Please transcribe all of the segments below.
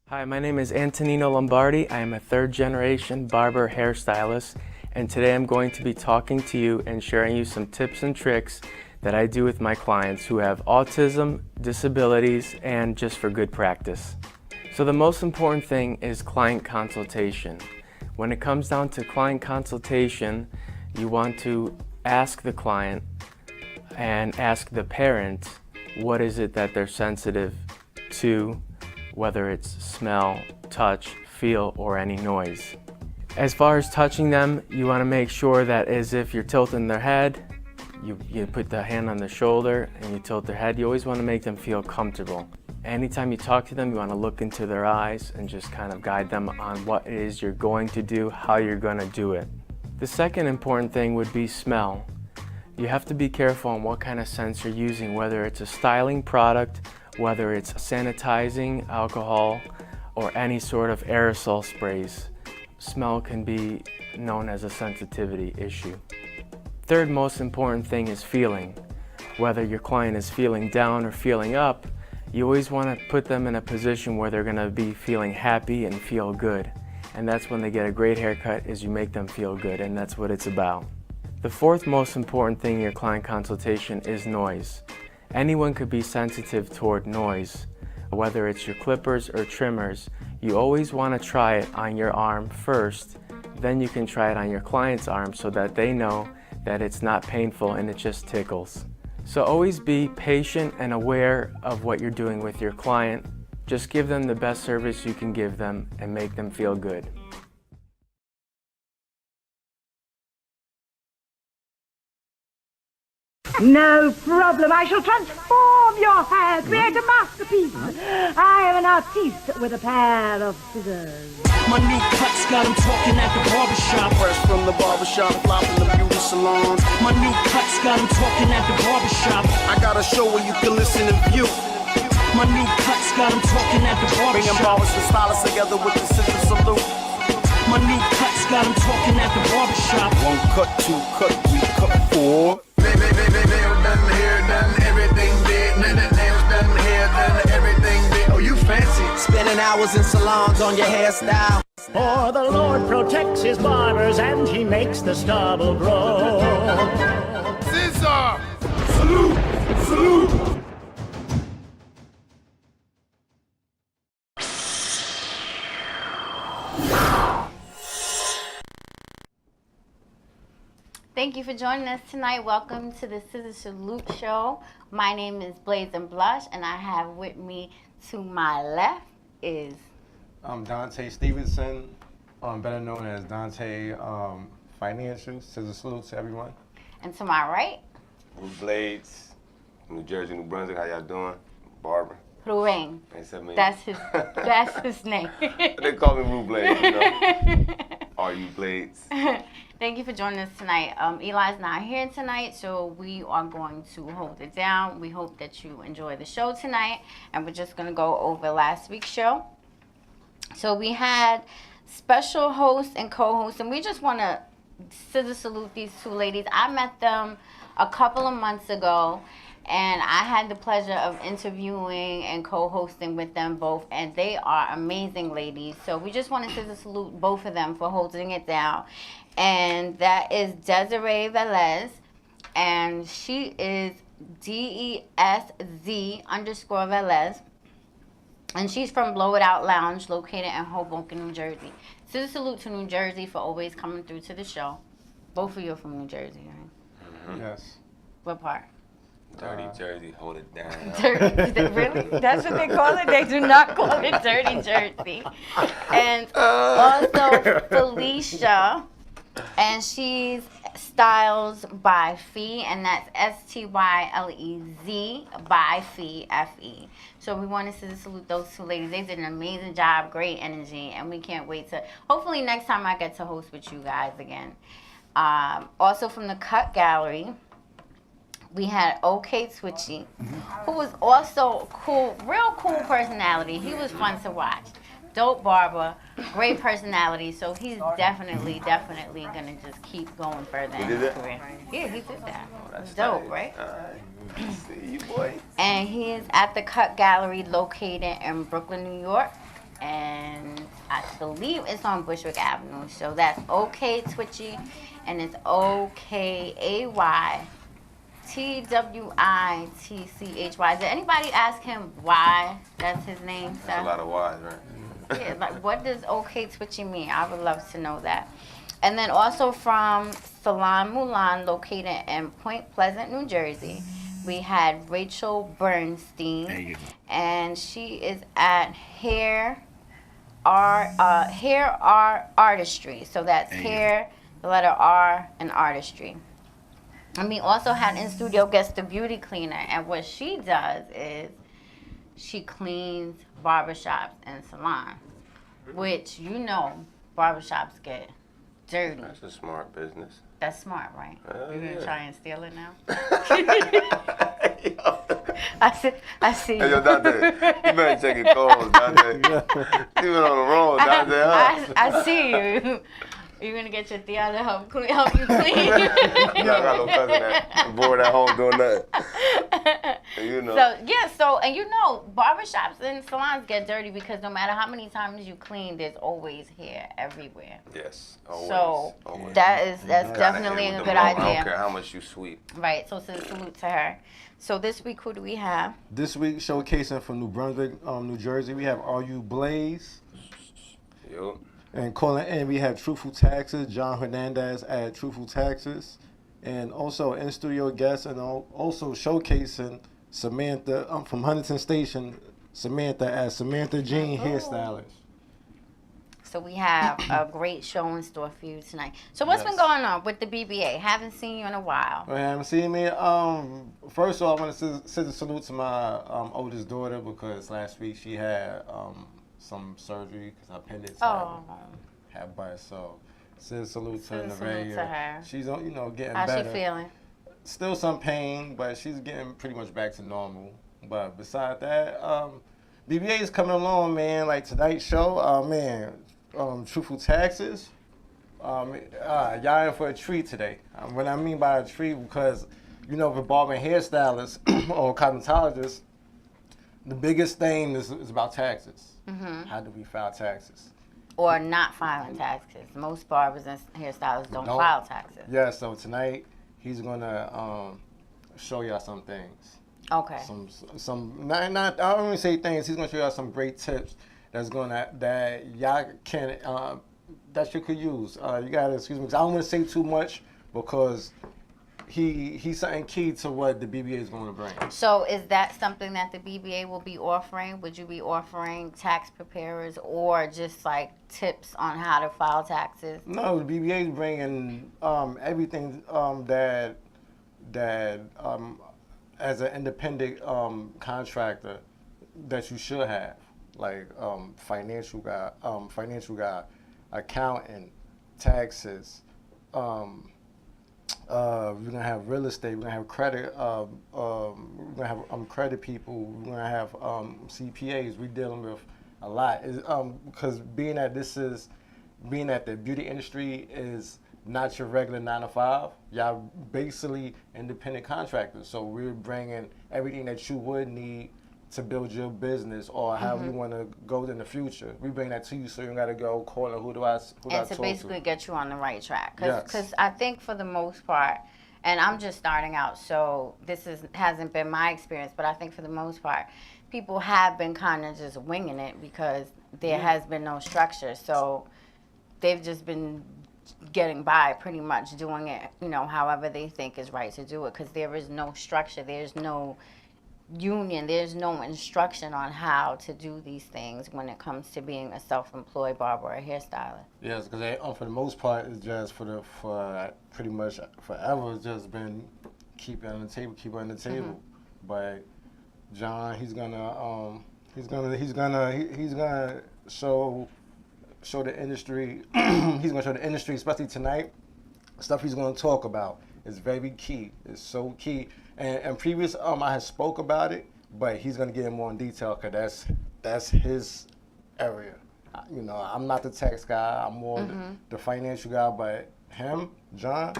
Hi, my name is Antonino Lombardi. I am a third-generation barber hairstylist, and today I'm going to be talking to you and sharing you some tips and tricks that I do with my clients who have autism, disabilities, and just for good practice. So the most important thing is client consultation. When it comes down to client consultation, you want to ask the client and ask the parent what is it that they're sensitive to, whether it's smell, touch, feel, or any noise. As far as touching them, you want to make sure that as if you're tilting their head, you put the hand on the shoulder and you tilt their head. You always want to make them feel comfortable. Anytime you talk to them, you want to look into their eyes and just kind of guide them on what it is you're going to do, how you're going to do it. The second important thing would be smell. You have to be careful on what kind of scents you're using, whether it's a styling product, whether it's sanitizing, alcohol, or any sort of aerosol sprays. Smell can be known as a sensitivity issue. Third most important thing is feeling. Whether your client is feeling down or feeling up, you always want to put them in a position where they're going to be feeling happy and feel good. And that's when they get a great haircut, is you make them feel good, and that's what it's about. The fourth most important thing in your client consultation is noise. Anyone could be sensitive toward noise. Whether it's your clippers or trimmers, you always want to try it on your arm first, then you can try it on your client's arm so that they know that it's not painful and it just tickles. So always be patient and aware of what you're doing with your client. Just give them the best service you can give them and make them feel good. No problem. I shall transform your hair, create a masterpiece. I am an artiste with a pair of scissors. My new cuts got him talking at the barbershop. Fresh from the barbershop, flop in the beauty salon. My new cuts got him talking at the barbershop. I got a show where you can listen and view. My new cuts got him talking at the Bringing barbershop. barbers and stylists together with the ScissorSalute. My new cuts got him talking at the barbershop. One cut, two cut, three cut, four. Nails done, hair done, everything did. Nails done, hair done, everything did. Oh, you fancy. Spending hours in salons on your hairstyle. For the Lord protects his barbers and he makes the stubble grow. Scissor! Salute! Salute! Thank you for joining us tonight. Welcome to the ScissorSalute show. My name is Blaze and Blush, and I have with me to my left is... I'm Dante Stevenson, better known as Dante Financial. ScissorSalute to everyone. And to my right, Blue Blades, New Jersey, New Brunswick. How y'all doing? Barber. Ruben. That's That's his name. They call me Blue Blades, you know. Are you Blades? Thank you for joining us tonight. Eli's not here tonight, so we are going to hold it down. We hope that you enjoy the show tonight, and we're just going to go over last week's show. So we had special hosts and co-hosts, and we just want to ScissorSalute these two ladies. I met them a couple of months ago, and I had the pleasure of interviewing and co-hosting with them both, and they are amazing ladies. So we just want to ScissorSalute both of them for holding it down. And that is Desiree Velez, and she is DESZ_Velez, and she's from Blow It Out Lounge, located in Hoboken, New Jersey. ScissorSalute to New Jersey for always coming through to the show. Both of you are from New Jersey, right? Mm-hmm. Yes. What part? Dirty Jersey, hold it down. Dirty, really? That's what they call it? They do not call it Dirty Jersey. And also Felicia, and she's Styles by Fee, and that's STYLEZ by Fee, FE. So we wanted to salute those two ladies. They did an amazing job, great energy, and we can't wait to, hopefully next time I get to host with you guys again. Also from the Cut Gallery, we had OK Twitchy, who was also cool, real cool personality. He was fun to watch. Dope barber, great personality. So he's definitely gonna just keep going further in his career. Yeah, he did that. That's dope, nice. Right? See you, boy. And he is at the Cut Gallery located in Brooklyn, New York. and I believe it's on Bushwick Avenue. So that's OK Twitchy, and it's OKAYTWITCHY. Did anybody ask him why that's his name? That's a lot of whys, right? Yeah, like what does OK Twitchy mean? I would love to know that. And then also from Salon Mulan, located in Point Pleasant, New Jersey, we had Rachel Bernstein, and she is at Hair Artistry. So that's hair, the letter R, and artistry. And we also had in studio guest the beauty cleaner, and what she does is she cleans barbershops and salons, which barbershops get dirty. That's a smart business. That's smart, right? You're gonna try and steal it now? I see. Hey, yo, Dante, you better check your calls, Dante. You been on the road, Dante. I see you. You're gonna get your Thea to help you clean. Yeah, I got no cousin that bored at home doing nothing. And barbershops and salons get dirty because no matter how many times you clean, there's always hair everywhere. Yes, always. So always. that's definitely a good idea. I don't care how much you sweep. Right. So salute to her. So this week, who do we have? This week, showcasing from New Brunswick, New Jersey, we have RU Blaze. Yo. And calling in, we have Truthful Taxes, John Hernandez at Truthful Taxes. And also in-studio guests, and also showcasing Samantha from Huntington Station, Samantha as Samantha Jean Hairstylist. So we have a great show in store for you tonight. So what's been going on with the BBA? Haven't seen you in a while. I haven't seen me. First of all, I want to send a salute to my oldest daughter because last week she had some surgery because her appendix had bust. So send a salute to her. She's getting better. How's she feeling? Still some pain, but she's getting pretty much back to normal. But besides that, BBA is coming along, man. Like tonight's show, Truthful Taxes. Y'all in for a treat today. What I mean by a treat, because for barbering hairstylists or cosmetologists, the biggest thing is about taxes. Mm-hmm. How do we file taxes? Or not filing taxes. Most barbers and hairstylists don't file taxes. Yeah, so tonight he's gonna show y'all some things. Okay. Some not I don't even say things. He's gonna show y'all some great tips that y'all can that you could use. You gotta excuse me because I don't want to say too much because he's something key to what the BBA is going to bring. So is that something that the BBA will be offering? Would you be offering tax preparers or just like tips on how to file taxes? No, the BBA is bringing everything that as an independent contractor that you should have, like financial guy, accounting, taxes. We're gonna have real estate. We're gonna have credit. We're gonna have credit people. We're gonna have CPAs. We're dealing with a lot. Because being that the beauty industry is not your regular 9 to 5. Y'all basically independent contractors. So we're bringing everything that you would need to build your business or how you want to go in the future. We bring that to you so you don't got to go calling who do I talk to. And to basically get you on the right track. Because I think for the most part, and I'm just starting out, so this hasn't been my experience, but I think for the most part, people have been kind of just winging it because there has been no structure. So they've just been getting by pretty much doing it, however they think is right to do it because there is no structure. There's no union, there's no instruction on how to do these things when it comes to being a self-employed barber or hairstylist. Yes, because for the most part, it's just for pretty much forever. It's just been keep it on the table. But John, he's gonna show the industry. He's gonna show the industry, especially tonight. Stuff he's gonna talk about is very key. It's so key. And previous, I had spoke about it, but he's gonna get in more in detail because that's his area. I'm not the tax guy. I'm more the financial guy. But him, John,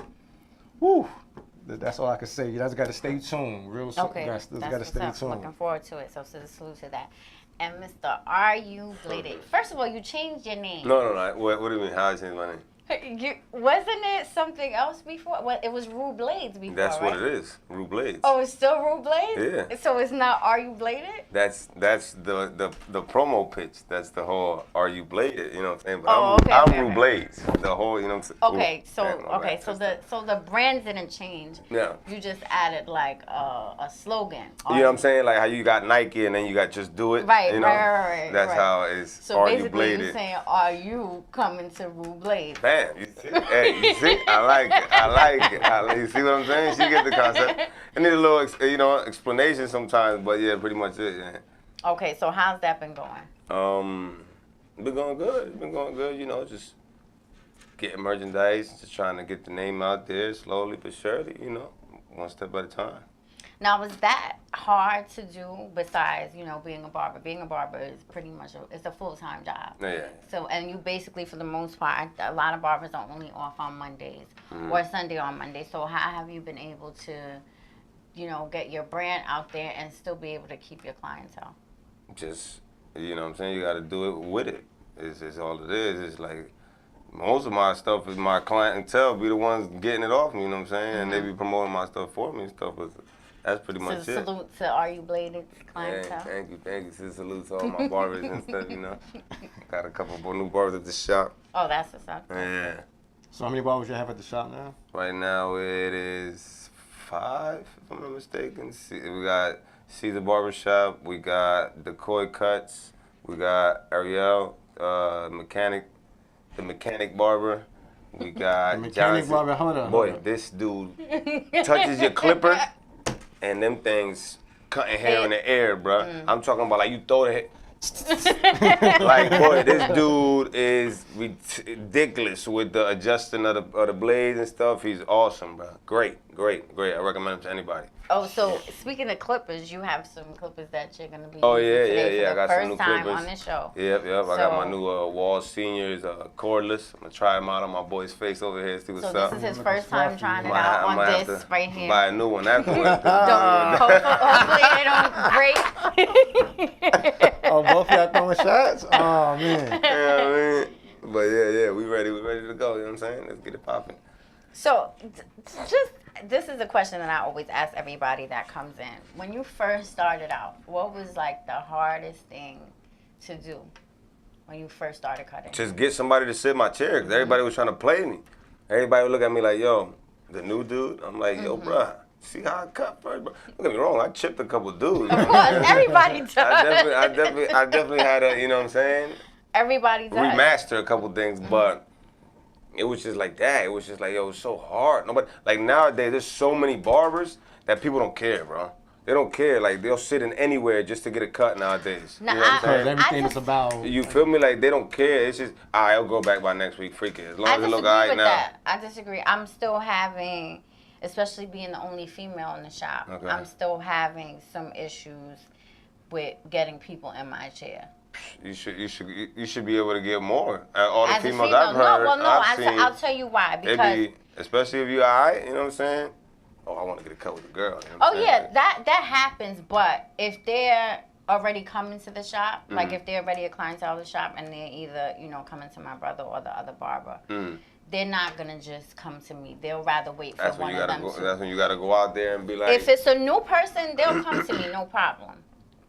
That's all I can say. You guys got to stay tuned. Real soon. Okay, That's that's got to what's stay up. tuned. Looking forward to it. So salute to that. And Mr. Are You Bladed? First of all, you changed your name. No. What do you mean? How I changed my name? Wasn't it something else before? Well, it was Rue Blades before, That's right? what it is. Rue Blades. Oh, it's still Rue Blades? Yeah. So it's not Are You Bladed? That's the promo pitch. That's the whole Are You Bladed? You know what I'm saying? But Oh, I'm okay, Rue okay. Blades. The whole, you know what I'm saying? Okay, so Ooh, man, okay, so the brand didn't change. Yeah. You just added like a slogan. You know what I'm saying? Like how you got Nike and then you got Just Do It. Right, you know? right. That's how it's So Are You basically, Bladed? you're saying, are you coming to Rue Blades? Bam, you see? Hey, you see? I like it. You see what I'm saying? She get the concept. I need a little, explanation sometimes, but yeah, pretty much it. Yeah. Okay, so how's that been going? Been going good. It's been going good. Just getting merchandise, just trying to get the name out there slowly but surely. One step at a time. Now, was that hard to do besides, being a barber? Being a barber is pretty much it's a full-time job. Yeah. So, and you basically, for the most part, a lot of barbers are only off on Mondays or Sunday on Monday. So how have you been able to, get your brand out there and still be able to keep your clientele? Just, what I'm saying? You got to do it with it. It's all it is. It's like most of my stuff is my clientele be the ones getting it off me, you know what I'm saying? And they be promoting my stuff for me and stuff. But that's pretty much it. Salute to Are You Bladed clientele. Thank you. Salute to all my barbers and stuff, Got a couple of new barbers at the shop. Oh, that's what's up. Yeah. So how many barbers you have at the shop now? Right now it is 5, if I'm not mistaken. We got Caesar Barbershop, we got Decoy Cuts, we got Ariel, the mechanic barber. We got The mechanic Johnson. barber, hold on. Boy, this dude touches your clipper and them things cutting hair in the air, bruh. I'm talking about like you throw the hair. Like, boy, this dude is ridiculous with the adjusting of the blades and stuff. He's awesome, bro. Great. I recommend him to anybody. Oh, so speaking of clippers, you have some clippers that you're gonna be Oh using today yeah. for I got the some new first time clippers on this show. Yep. I got So- my new Wall Seniors cordless. I'm gonna try them out on my boy's face over here. See what's So up. this is his first time trying it Might out on have this to right here. Buy a new one afterwards. Hopefully they don't break. Oh, both y'all throwing shots? Oh, man. Yeah, but yeah, we ready to go. You know what I'm saying? Let's get it popping. So, this is a question that I always ask everybody that comes in. When you first started out, what was like the hardest thing to do when you first started cutting? Just get somebody to sit in my chair, because everybody was trying to play me. Everybody would look at me like, yo, the new dude? I'm like, yo, bruh, see how I cut first, bro? Don't get me wrong, I chipped a couple dudes. Of course, everybody does. I definitely had a, you know what I'm saying? Everybody does. Remaster a couple things, but it was just like that. It was just like, yo, it's so hard. Nobody, like nowadays, there's so many barbers that people don't care, bro. They don't care. Like, they'll sit in anywhere just to get a cut nowadays. Nah, you know what I'm Because saying? everything is about... You feel me? Like, they don't care. It's just, all right, I'll go back by next week, freak it. As long I as it disagree look all right with now. that. I disagree. I'm still having, especially being the only female in the shop, Okay. I'm still having some issues with getting people in my chair. You should be able to get more. All the As a females female, I've heard, I've seen, I'll tell you why. it Because be, especially if you all right, you know what I'm saying? Oh, I want to get a cut with a girl. You know what I'm saying? yeah, that happens. But if they're already coming to the shop, like if they're already a clientele of the shop, and they're either coming to my brother or the other barber, they're not gonna just come to me. They'll rather wait for one of them. That's when you gotta go out there and be like. If it's a new person, they'll come to me, no problem.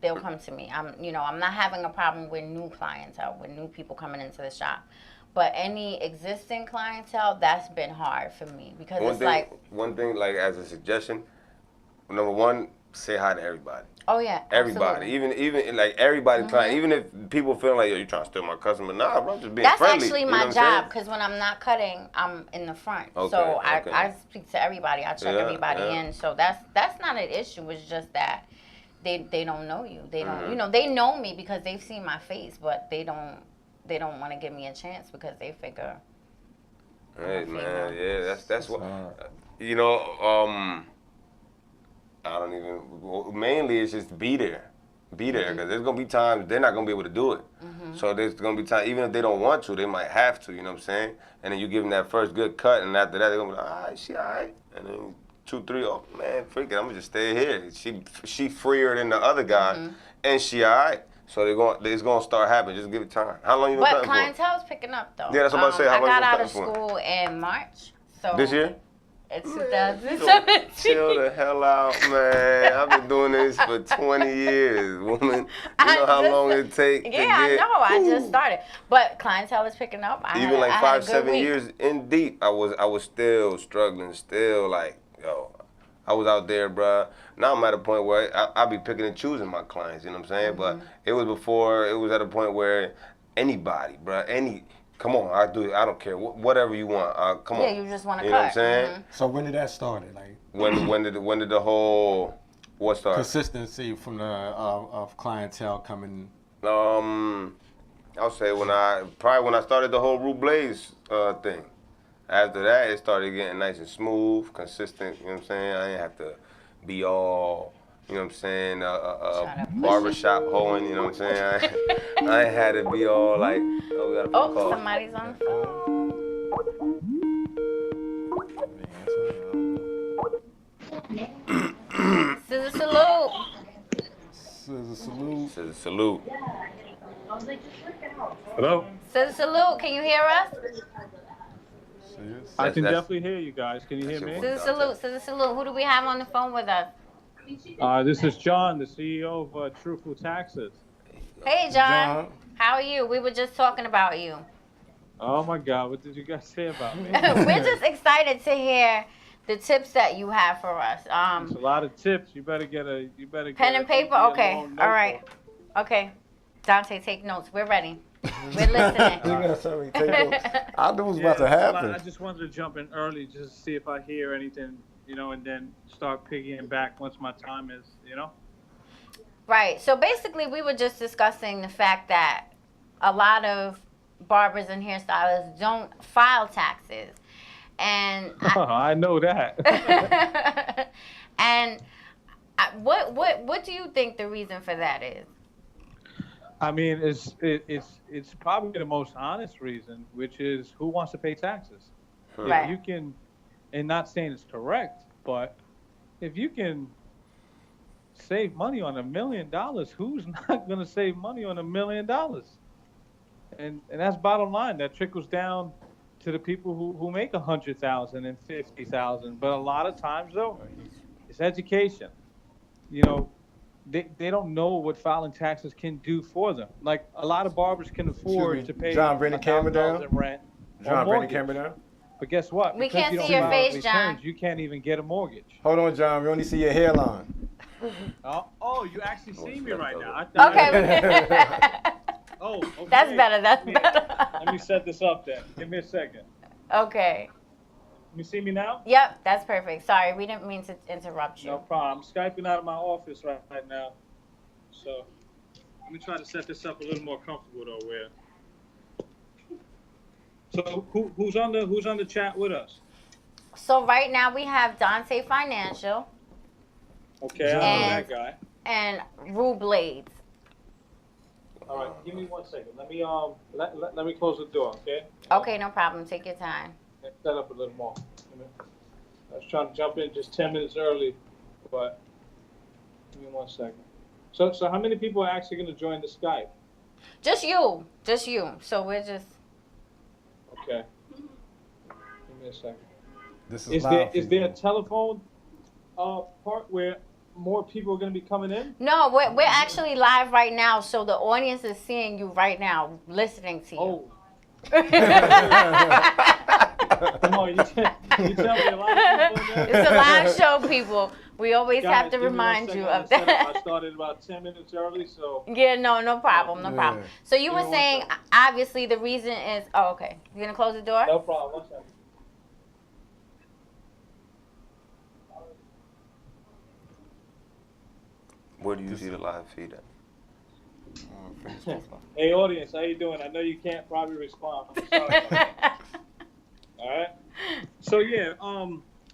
They'll come to me. I'm not having a problem with new clientele, with new people coming into the shop. But any existing clientele, that's been hard for me because one thing, like as a suggestion, number one, say hi to everybody. Oh yeah, everybody, absolutely. even like everybody, client, even if people feel like, yo, you trying to steal my customer, nah, bro, just being That's friendly. actually you know my what I'm job saying? because when I'm not cutting, I'm in the front. Okay, so okay. I speak to everybody. I check everybody in. So that's not an issue. It's just that they don't know you. They don't they know me because they've seen my face, but they don't want to give me a chance because they figure. Hey man, yeah, that's what I don't even. Mainly, it's just be there, because there's gonna be times they're not gonna be able to do it. So there's gonna be times, even if they don't want to, they might have to. You know what I'm saying? And then you give them that first good cut, and after that they're gonna be like, all right, she all right, and then 2, 3, oh man, freak it, I'm gonna just stay here. She freer than the other guy, and she alright. So it's gonna start happening. Just give it time. How long you been But cutting for? clientele's picking up though. Yeah, that's what I'm about to say. How I long you got been out of cutting for? school in March. So This year? It's Man, 2017. chill the hell out, man. I've been doing this for 20 years, woman. You know how long it takes to get... I know. I just started. But clientele is picking up. Even like 5, 7 years in deep, I was still struggling, still like, yo, I was out there, bruh. Now I'm at a point where I be picking and choosing my clients, you know what I'm saying? But it was before, it was at a point where anybody, bruh, come on, I do it. I don't care. Whatever you want. Come on. Yeah, you just want to cut. You know what I'm saying? So when did that start? Like when did the whole what start? Consistency from the of clientele coming. I'll say when I started the whole Root Blaze thing. After that, it started getting nice and smooth, consistent. You know what I'm saying? I didn't have to be all. You know what I'm saying? Barbershop hoeing, you know what I'm saying? I ain't had to be all like, oh, we got a phone call. Somebody's on the phone. ScissorSalute. ScissorSalute. ScissorSalute. Hello? ScissorSalute, can you hear us? I can definitely hear you guys. Can you hear me? ScissorSalute. Who do we have on the phone with us? This is John, the CEO of Truthful Taxes. Hey, John. How are you? We were just talking about you. Oh my God, what did you guys say about me? We're just excited to hear the tips that you have for us. There's a lot of tips. You better get pen and paper. Okay. All right. Okay. Dante, take notes. We're ready. We're listening. I knew it was about to happen. I just wanted to jump in early just to see if I hear anything, and then start piggying back once my time is, Right. So basically, we were just discussing the fact that a lot of barbers and hairstylists don't file taxes, and I know that. And what do you think the reason for that is? I mean, it's probably the most honest reason, which is who wants to pay taxes. Right. If you can, and not saying it's correct, but if you can save money on $1 million, who's not going to save money on $1 million? And that's bottom line. That trickles down to the people who make $100,000 and $50,000. But a lot of times, though, it's education. They don't know what filing taxes can do for them. Like, a lot of barbers can afford to pay John, bring the camera down. in rent. John, bring the camera down. But guess what? We Because can't you don't see your file face, returns, John. You can't even get a mortgage. Hold on, John. We only see your hairline. Oh, you actually see me right now. Okay. Okay. That's better. That's better. Let me set this up then. Give me a second. Okay. You see me now? Yep, that's perfect. Sorry, we didn't mean to interrupt you. No problem. I'm Skyping out of my office right now. So let me try to set this up a little more comfortable though. So who's on the chat with us? So right now we have Dante Financial. Okay, I know that guy. And Rue Blades. All right, give me 1 second. Let me let me close the door, okay? Okay, no problem. Take your time. Set up a little more. I was trying to jump in just 10 minutes early, but give me 1 second. So how many people are actually going to join the Skype? Just you. So we're just. Okay. Give me a second. This Is there a telephone part where more people are going to be coming in? No, we're actually live right now, so the audience is seeing you right now, listening to you. Oh. Come on, you tell me a lot of people there? It's a live show, people. We always Guys, have to give me 1 remind second you on of the setup. that. I started about 10 minutes early, so. Yeah, no problem. So you Give me were 1 saying, second. obviously, the reason is, okay. You gonna close the door? No problem. 1 second. Where do you see the live feed at? Hey, audience, how you doing? I know you can't probably respond. I'm sorry about that. All right. So yeah,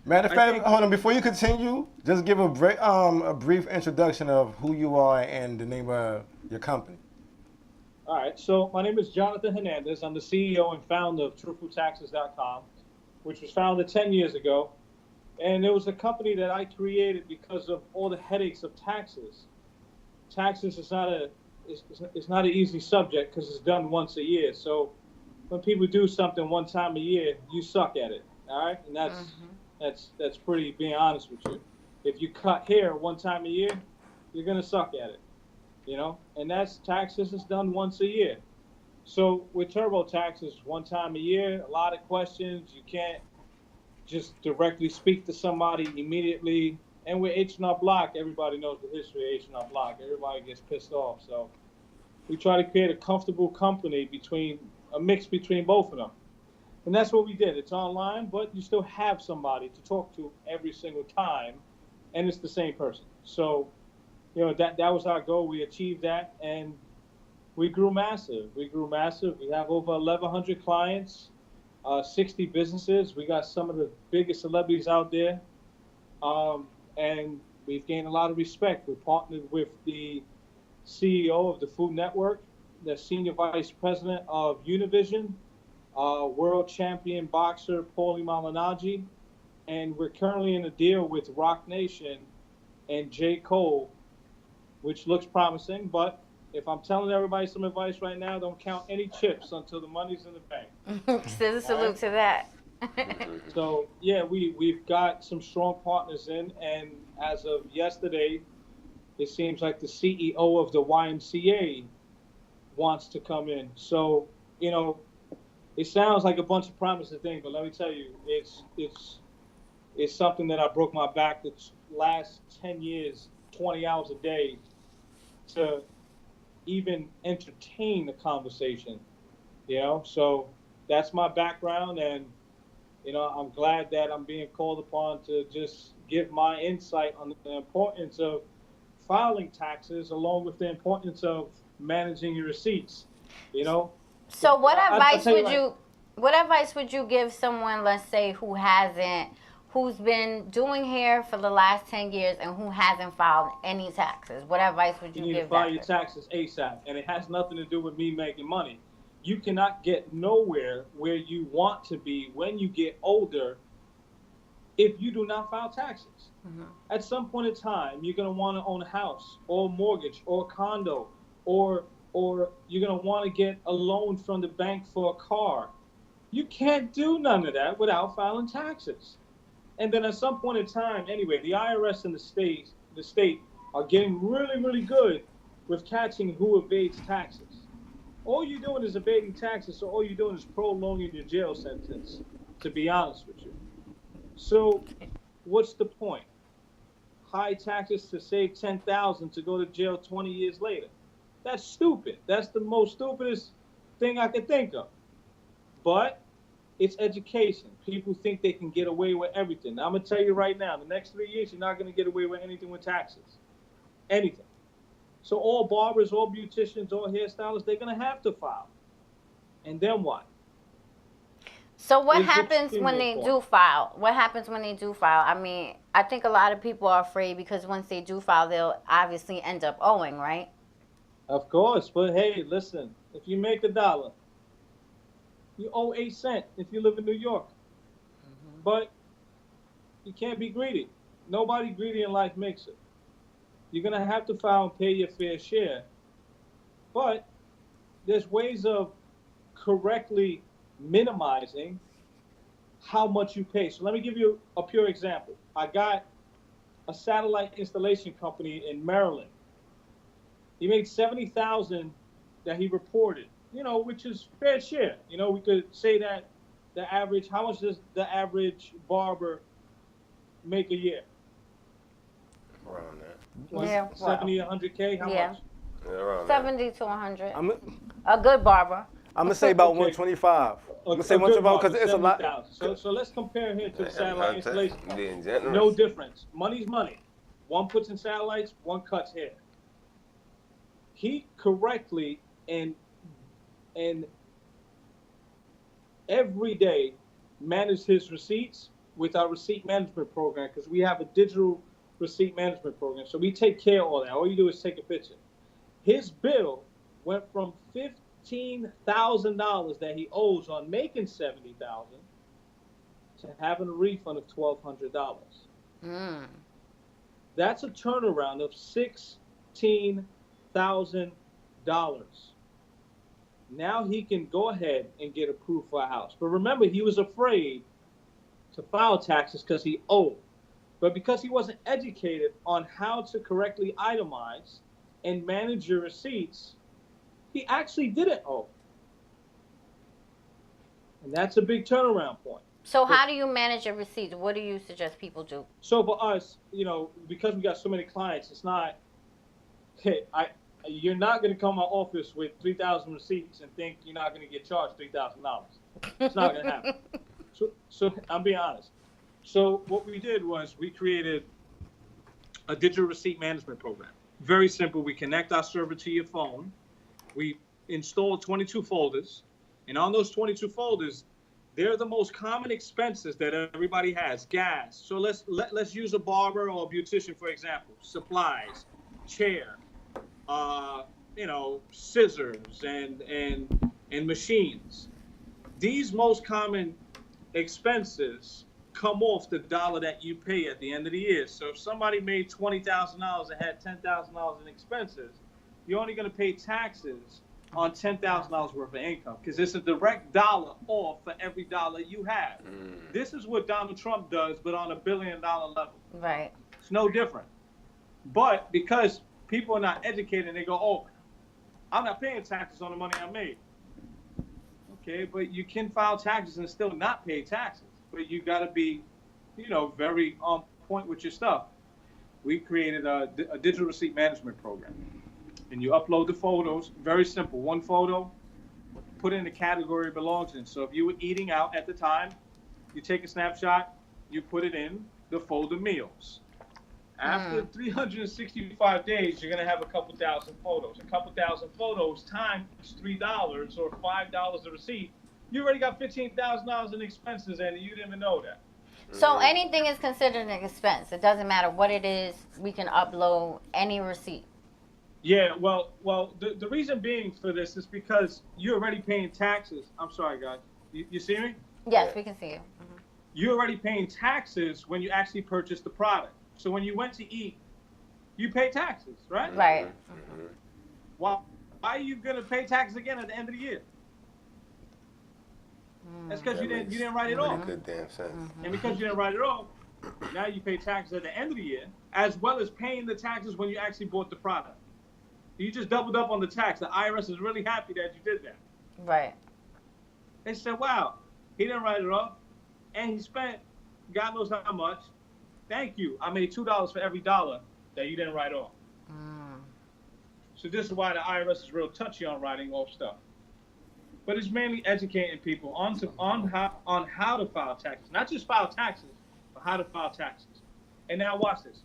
Matter of fact, hold on. Before you continue, just give a brief introduction of who you are and the name of your company. All right. So my name is Jonathan Hernandez. I'm the CEO and founder of TruthfulTaxes.com, which was founded 10 years ago. And it was a company that I created because of all the headaches of taxes. Taxes is not it's not an easy subject because it's done once a year. So when people do something one time a year, you suck at it. All right, and that's pretty. Being honest with you, if you cut hair one time a year, you're gonna suck at it. You know, and that's taxes is done once a year. So with TurboTax, it's one time a year. A lot of questions. You can't just directly speak to somebody immediately. And with H&R Block, everybody knows the history of H&R Block. Everybody gets pissed off. So we try to create a comfortable company a mix between both of them. And that's what we did. It's online, but you still have somebody to talk to every single time, and it's the same person. So, you know, that was our goal. We achieved that, and we grew massive. We have over 1,100 clients, 60 businesses. We got some of the biggest celebrities out there. And we've gained a lot of respect. We partnered with the CEO of the Food Network, the Senior Vice President of Univision, world champion boxer Paulie Malignaggi, and we're currently in a deal with Rock Nation and J. Cole, which looks promising. But if I'm telling everybody some advice right now, don't count any chips until the money's in the bank. Salute to that. So yeah, we've got some strong partners in, and as of yesterday, it seems like the CEO of the YMCA wants to come in. So, you know, it sounds like a bunch of promising things, but let me tell you, it's something that I broke my back the last 10 years, 20 hours a day to even entertain the conversation, you know? So that's my background, and you know, I'm glad that I'm being called upon to just give my insight on the importance of filing taxes, along with the importance of managing your receipts. You know. So what advice would you give someone, let's say, who's been doing hair for the last 10 years and who hasn't filed any taxes? What advice would you give them? You need to file your taxes ASAP, and it has nothing to do with me making money. You cannot get nowhere where you want to be when you get older if you do not file taxes. Mm-hmm. At some point in time, you're going to want to own a house or a mortgage or a condo, or you're going to want to get a loan from the bank for a car. You can't do none of that without filing taxes. And then at some point in time, anyway, the IRS and the state are getting really, really good with catching who evades taxes. All you're doing is evading taxes, so all you're doing is prolonging your jail sentence, to be honest with you. So what's the point? High taxes to save $10,000 to go to jail 20 years later. That's stupid. That's the most stupidest thing I could think of. But it's education. People think they can get away with everything. Now, I'm going to tell you right now, the next 3 years, you're not going to get away with anything with taxes. Anything. So all barbers, all beauticians, all hairstylists, they're going to have to file. And then what? So what happens when they do file? What happens when they do file? I mean, I think a lot of people are afraid because once they do file, they'll obviously end up owing, right? Of course. But hey, listen, if you make $1, you owe 8 cents if you live in New York. Mm-hmm. But you can't be greedy. Nobody greedy in life makes it. You're going to have to file and pay your fair share. But there's ways of correctly minimizing how much you pay. So let me give you a pure example. I got a satellite installation company in Maryland. He made $70,000 that he reported, you know, which is fair share. You know, we could say that the average, how much does the average barber make a year? Around that. 70, 100K? How much? Yeah, around 70 to 100. A good barber. I'm gonna say about 125. I'm gonna say 125 because it's a lot. So let's compare here to the satellite installation company. No difference. Money's money. One puts in satellites, one cuts hair. He correctly and every day managed his receipts with our receipt management program, because we have a digital receipt management program. So we take care of all that. All you do is take a picture. His bill went from $15,000 that he owes on making $70,000 to having a refund of $1,200. Mm. That's a turnaround of $16,000. Now he can go ahead and get approved for a house. But remember, he was afraid to file taxes because he owed. But because he wasn't educated on how to correctly itemize and manage your receipts, he actually didn't owe. And that's a big turnaround point. So how do you manage your receipts? What do you suggest people do? So for us, because we got so many clients, it's not, hey, you're not going to come to my office with 3,000 receipts and think you're not going to get charged $3,000. It's not going to happen. So I'm being honest. So what we did was we created a digital receipt management program. Very simple. We connect our server to your phone. We install 22 folders. And on those 22 folders, they're the most common expenses that everybody has. Gas. So let's use a barber or a beautician, for example. Supplies, chair, scissors and machines. These most common expenses come off the dollar that you pay at the end of the year. So if somebody made $20,000 and had $10,000 in expenses, you're only going to pay taxes on $10,000 worth of income because it's a direct dollar off for every dollar you have. This is what Donald Trump does, but on $1 billion level. Right. It's no different. But because people are not educated, they go, oh, I'm not paying taxes on the money I made. Okay, but you can file taxes and still not pay taxes. But you got to be, very on point with your stuff. We created a digital receipt management program. And you upload the photos, very simple. One photo, put in the category it belongs in. So if you were eating out at the time, you take a snapshot, you put it in the folder meals. After 365 days, you're going to have a couple thousand photos. A couple thousand photos times $3 or $5 a receipt, you already got $15,000 in expenses and you didn't even know that. So anything is considered an expense. It doesn't matter what it is. We can upload any receipt. Yeah, well, the reason being for this is because you're already paying taxes. I'm sorry, guys. You see me? Yes, we can see you. Mm-hmm. You're already paying taxes when you actually purchase the product. So when you went to eat, you pay taxes, right? Right. Mm-hmm. Why are you going to pay taxes again at the end of the year? That's because you didn't write it off. Good damn sense. And because you didn't write it off, now you pay taxes at the end of the year, as well as paying the taxes when you actually bought the product. You just doubled up on the tax. The IRS is really happy that you did that. Right. They said, wow, he didn't write it off, and he spent God knows how much. Thank you. I made $2 for every dollar that you didn't write off. So this is why the IRS is real touchy on writing off stuff. But it's mainly educating people on how to file taxes. Not just file taxes, but how to file taxes. And now watch this.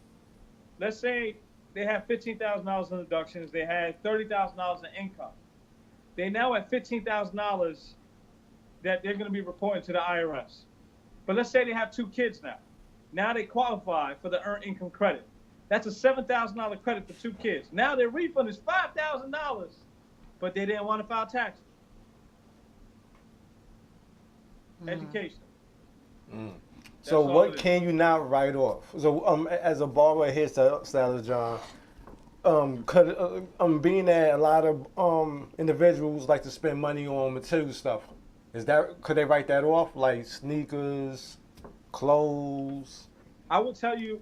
Let's say they have $15,000 in deductions. They had $30,000 in income. They now have $15,000 that they're going to be reporting to the IRS. But let's say they have 2 kids now. Now they qualify for the earned income credit. That's a $7,000 credit for 2 kids. Now their refund is $5,000, but they didn't want to file taxes. Education. So what can you not write off? So as a barber hairstylist, John, being that a lot of individuals like to spend money on material stuff, could they write that off, like sneakers, clothes? I will tell you,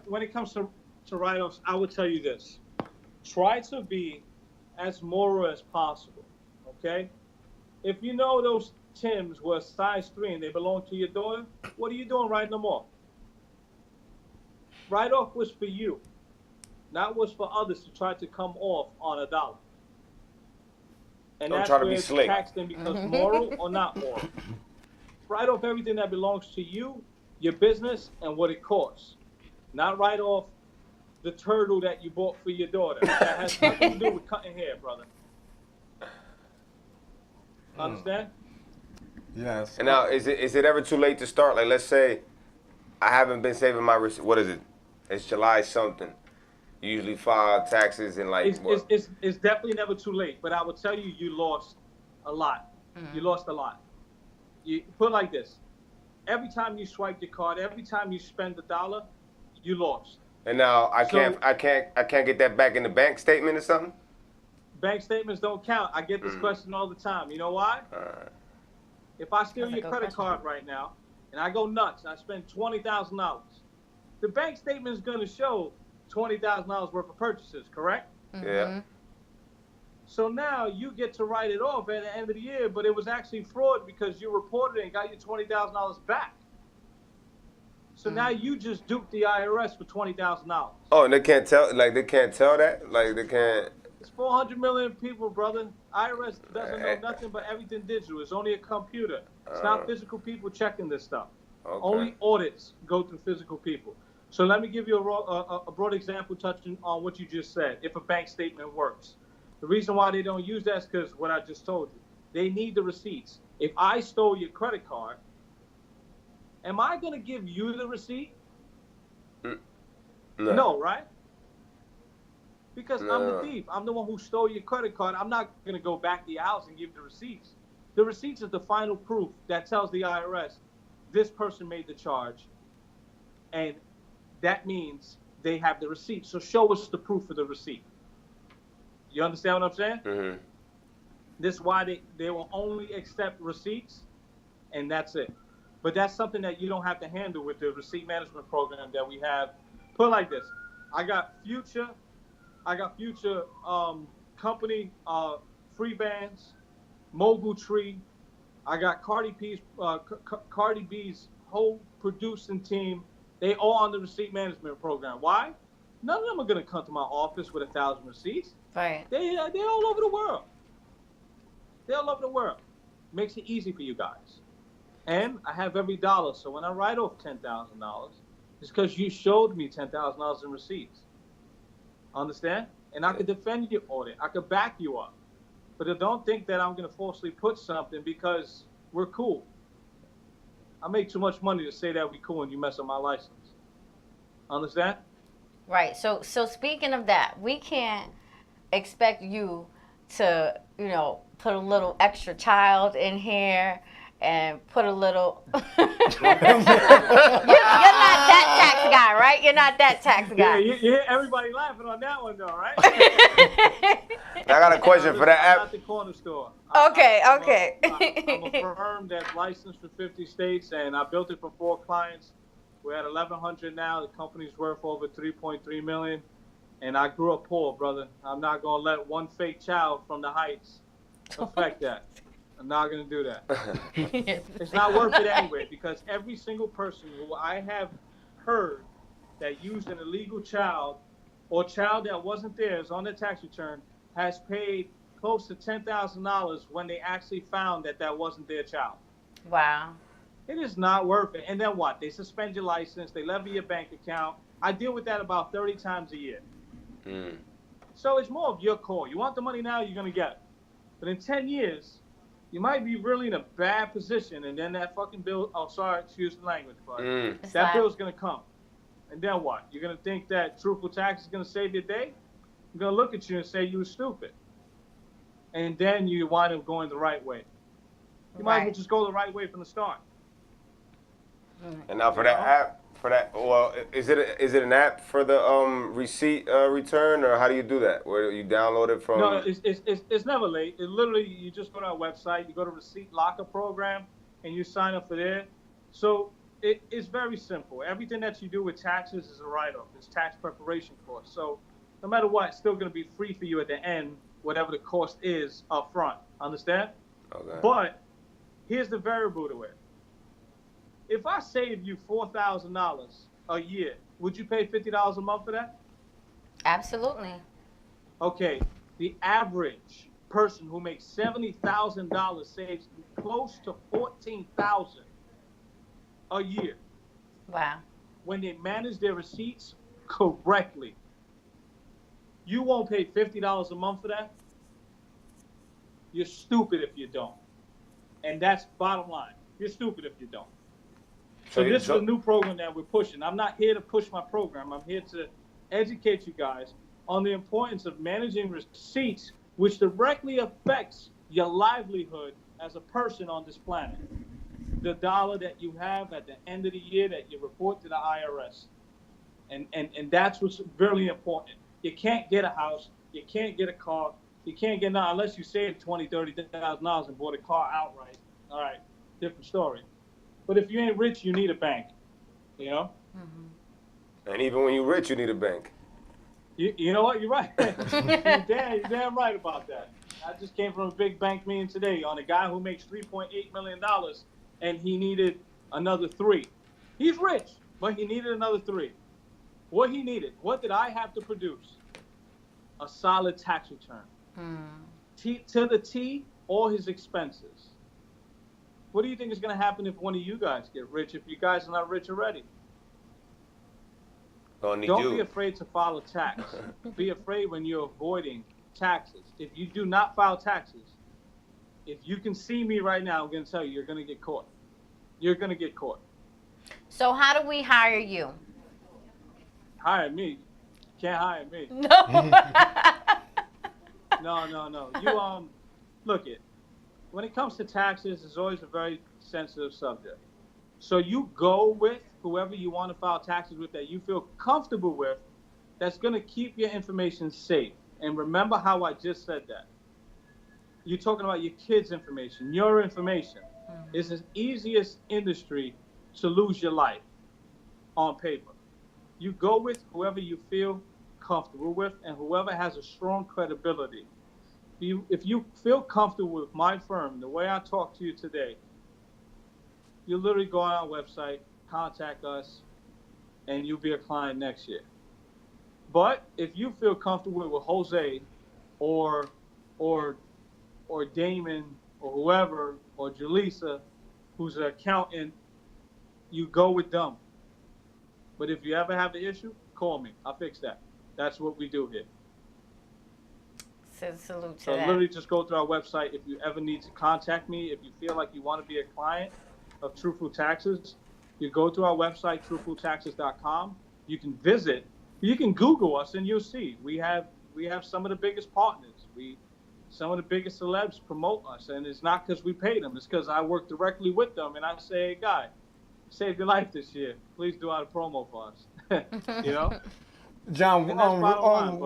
when it comes to write-offs, I will tell you this. Try to be as moral as possible, okay? If you know those Timbs were size 3 and they belong to your daughter, what are you doing writing them off? Write-off was for you, not was for others to try to come off on $1. And Don't that's try to where be slick. tax then becomes moral or not moral. Write off everything that belongs to you, your business, and what it costs. Not write off the turtle that you bought for your daughter. That has nothing to do with cutting hair, brother. Understand? Yes. And now, is it ever too late to start? Like, let's say I haven't been saving my receipt. What is it? It's July something. You usually file taxes in like what? It's definitely never too late. But I will tell you, you lost a lot. You lost a lot. You put it like this: every time you swipe your card, every time you spend $1, you lost. And now I can't get that back in the bank statement or something? Bank statements don't count. I get this question all the time. You know why? If I steal your credit card right now and I go nuts, I spend $20,000, the bank statement is going to show $20,000 worth of purchases, correct? Yeah. So now you get to write it off at the end of the year, but it was actually fraud because you reported it and got your $20,000 back. So now you just duped the IRS for $20,000. Oh, and they can't tell that? Like they can't. It's 400 million people, brother. IRS doesn't know nothing but everything digital. It's only a computer. It's not physical people checking this stuff. Okay. Only audits go through physical people. So let me give you a broad example touching on what you just said, if a bank statement works. The reason why they don't use that is because what I just told you. They need the receipts. If I stole your credit card, am I going to give you the receipt? No, right? Because I'm the thief. I'm the one who stole your credit card. I'm not going to go back to your house and give the receipts. The receipts is the final proof that tells the IRS this person made the charge. And that means they have the receipt. So show us the proof of the receipt. You understand what I'm saying? Mm-hmm. This is why they will only accept receipts, and that's it. But that's something that you don't have to handle with the receipt management program that we have. Put it like this. I got future company free bands, Mogul Tree. I got Cardi B's whole producing team. They all on the receipt management program. Why? None of them are gonna come to my office with 1,000 receipts. Right. They're all over the world. They're all over the world. Makes it easy for you guys. And I have every dollar. So when I write off $10,000, it's because you showed me $10,000 in receipts. Understand? And I could defend your audit. I could back you up. But I don't think that I'm going to falsely put something because we're cool. I make too much money to say that we cool and you mess up my license. Understand? Right. So speaking of that, we can't expect you to, put a little extra child in here and put a little. You're not that tax guy, right? You're not that tax guy. Yeah, you hear everybody laughing on that one, though, right? I got a question for that app. I'm not the corner store. Okay. I'm a firm that's licensed for 50 states, and I built it for 4 clients. We're at 1,100 now. The company's worth over $3.3 million. And I grew up poor, brother. I'm not going to let one fake child from the Heights affect that. I'm not going to do that. It's not worth it anyway, because every single person who I have heard that used an illegal child or child that wasn't theirs on their tax return has paid close to $10,000 when they actually found that wasn't their child. Wow. It is not worth it. And then what? They suspend your license. They levy your bank account. I deal with that about 30 times a year. So it's more of your call. You want the money now, you're going to get it. But in 10 years, you might be really in a bad position, and then that fucking bill, excuse the language, but that bill's going to come. And then what? You're going to think that truthful tax is going to save your day? I'm going to look at you and say you were stupid. And then you wind up going the right way. You might as well just go the right way from the start. And now for that app, is it an app for the receipt return, or how do you do that? Where you download it from? No, it's never late. It literally, you just go to our website, you go to Receipt Locker Program, and you sign up for there. So it's very simple. Everything that you do with taxes is a write-off. It's tax preparation cost. So no matter what, it's still going to be free for you at the end, whatever the cost is up front. Understand? Okay. But here's the variable to it. If I save you $4,000 a year, would you pay $50 a month for that? Absolutely. Okay, the average person who makes $70,000 saves close to $14,000 a year. Wow. When they manage their receipts correctly. You won't pay $50 a month for that. You're stupid if you don't. And that's bottom line. You're stupid if you don't. So this is a new program that we're pushing. I'm not here to push my program. I'm here to educate you guys on the importance of managing receipts, which directly affects your livelihood as a person on this planet. the dollar that you have at the end of the year that you report to the IRS. And that's what's really important. You can't get a house, you can't get a car, you can't get nothing unless you saved $20,000-$30,000 and bought a car outright. All right, different story. But if you ain't rich, you need a bank. You know? And even when you're rich, you need a bank. You know what? You're right. you're damn right about that. I just came from a big bank meeting today on a guy who makes $3.8 million and he needed another 3. He's rich, but he needed another 3. What he needed, what did I have to produce? A solid tax return. To the T, all his expenses. What do you think is going to happen if one of you guys get rich, if you guys are not rich already? Don't be afraid to file a tax. Be afraid when you're avoiding taxes. If you do not file taxes, if you can see me right now, I'm going to tell you, you're going to get caught. You're going to get caught. So how do we hire you? Hire me. Can't hire me. No. No. You look it. When it comes to taxes, it's always a very sensitive subject. So you go with whoever you want to file taxes with that you feel comfortable with, that's going to keep your information safe. And remember how I just said that. You're talking about your kids' information, your information. It's the easiest industry to lose your life on paper. You go with whoever you feel comfortable with and whoever has a strong credibility. If you feel comfortable with my firm, the way I talk to you today, you literally go on our website, contact us, and you'll be a client next year. But if you feel comfortable with Jose or Damon or whoever, or Jaleesa, who's an accountant, you go with them. But if you ever have an issue, call me. I'll fix that. That's what we do here. Salute to so that. Literally just go through our website. If you ever need to contact me, if you feel like you want to be a client of Truthful Taxes, you go to our website, truthfultaxes.com. You can visit. You can Google us and you'll see. We have some of the biggest partners. Some of the biggest celebs promote us, and it's not because we pay them. It's because I work directly with them, and I say, hey, guy, saved your life this year. Please do out a promo for us. You know? John,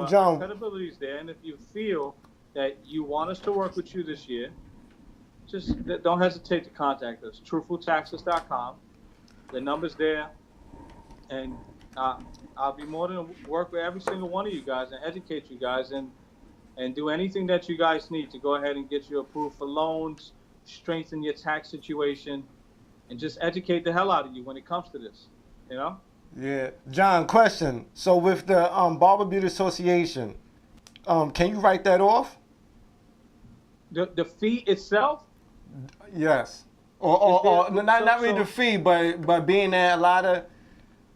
John, credibility is there, and if you feel that you want us to work with you this year, just don't hesitate to contact us. Truthfultaxes.com. The number's there, and I'll be more than work with every single one of you guys and educate you guys and do anything that you guys need to go ahead and get you approved for loans, strengthen your tax situation, and just educate the hell out of you when it comes to this, you know? Yeah. John, question. So with the Barber Beauty Association, can you write that off? The fee itself? Yes. Or not really the fee, but being that a lot of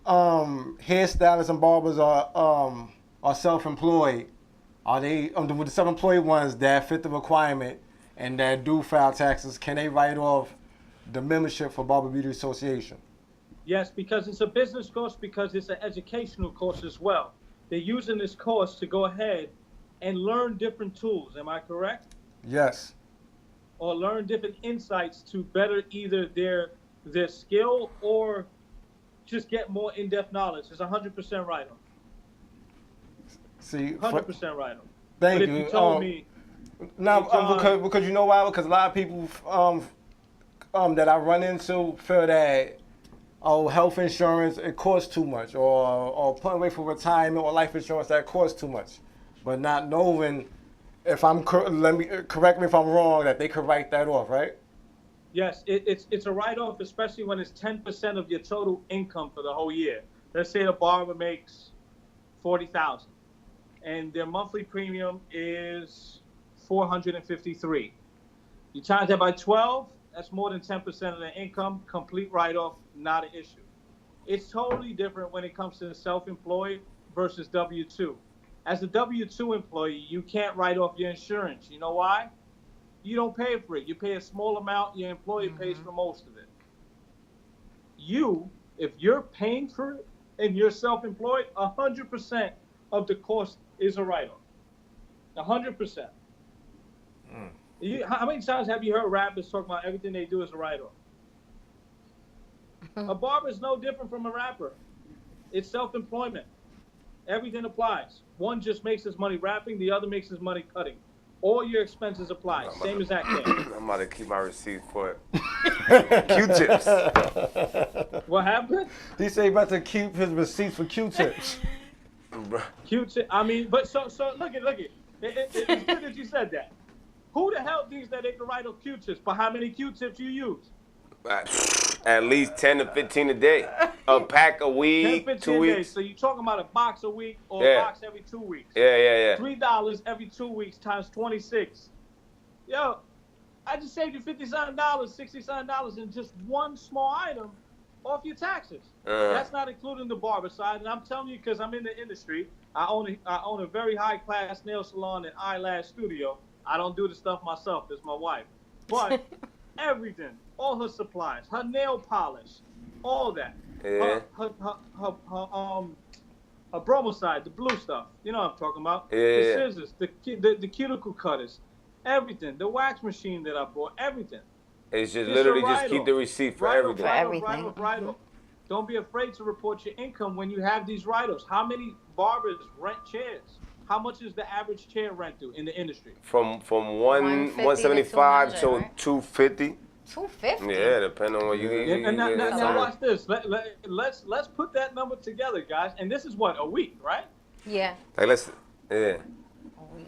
hairstylists and barbers are self-employed, are they with the self-employed ones that fit the requirement and that do file taxes? Can they write off the membership for Barber Beauty Association? Yes, because it's a business course, because it's an educational course as well. They're using this course to go ahead and learn different tools. Am I correct? Yes. Or learn different insights to better either their skill or just get more in-depth knowledge. It's 100% right on. See, 100% right on. Thank but you. If you told me, no, hey, John, because you know why? Because a lot of people that I run into feel that health insurance, it costs too much, or putting away for retirement or life insurance, that costs too much, but not knowing if correct me if I'm wrong, that they could write that off, right? Yes, it's a write-off, especially when it's 10% of your total income for the whole year. Let's say the barber makes $40,000, and their monthly premium is $453. You times that by 12, that's more than 10% of their income. Complete write-off, not an issue. It's totally different when it comes to self-employed versus W-2. As a W-2 employee, you can't write off your insurance. You know why? You don't pay for it. You pay a small amount. Your employer pays for most of it. If you're paying for it and you're self-employed, 100% of the cost is a write-off. 100%. How many times have you heard rappers talk about everything they do is a write-off? A barber is no different from a rapper. It's self-employment. Everything applies. One just makes his money rapping, the other makes his money cutting. All your expenses apply. Same as that can. I'm about to keep my receipt for Q-tips. What happened? He said he about to keep his receipts for Q-tips. Q-tip. I mean, but so look it. It's good that you said that. Who the hell thinks that they can write on Q-tips? But how many Q-tips you use? At least 10 to 15 a day. A pack a week, 10, 15 2 weeks. days. So you're talking about a box a week or a box every 2 weeks. Yeah. $3 every 2 weeks times 26. Yo, I just saved you $50-something, $60-something in just one small item off your taxes. That's not including the barber side. And I'm telling you, because I'm in the industry, I own a very high-class nail salon and eyelash studio. I don't do the stuff myself. It's my wife. But everything, all her supplies, her nail polish, all that. Yeah. Her bromicide, the blue stuff. You know what I'm talking about. Yeah. The scissors, the cuticle cutters, everything. The wax machine that I bought, everything. It's just literally just keep the receipt for everything. Right. Don't be afraid to report your income when you have these write-offs. How many barbers rent chairs? How much is the average chair rental in the industry? From 175 to 250. 250. Yeah, depending on what you get. Now watch this. Let's put that number together, guys. And this is what, a week, right? Yeah. Like All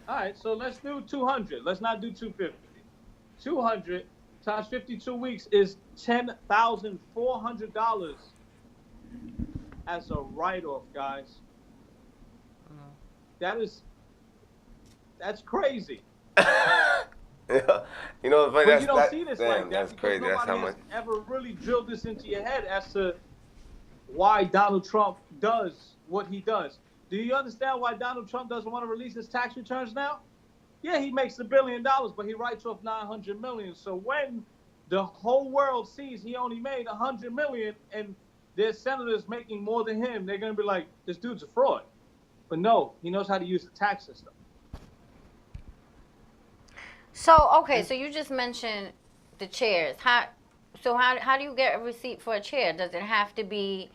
right, so let's do 200. Let's not do 250. 200 times 52 weeks is $10,400 as a write-off, guys. That's crazy. Yeah. You know, but you don't see this like that. That's crazy. That's how much. Ever really drilled this into your head as to why Donald Trump does what he does? Do you understand why Donald Trump doesn't want to release his tax returns now? Yeah, he makes $1 billion, but he writes off $900 million. So when the whole world sees he only made $100 million and there's senators making more than him, they're gonna be like, this dude's a fraud. But no, he knows how to use the tax system. So, okay, so you just mentioned the chairs. How do you get a receipt for a chair? Does it have to be,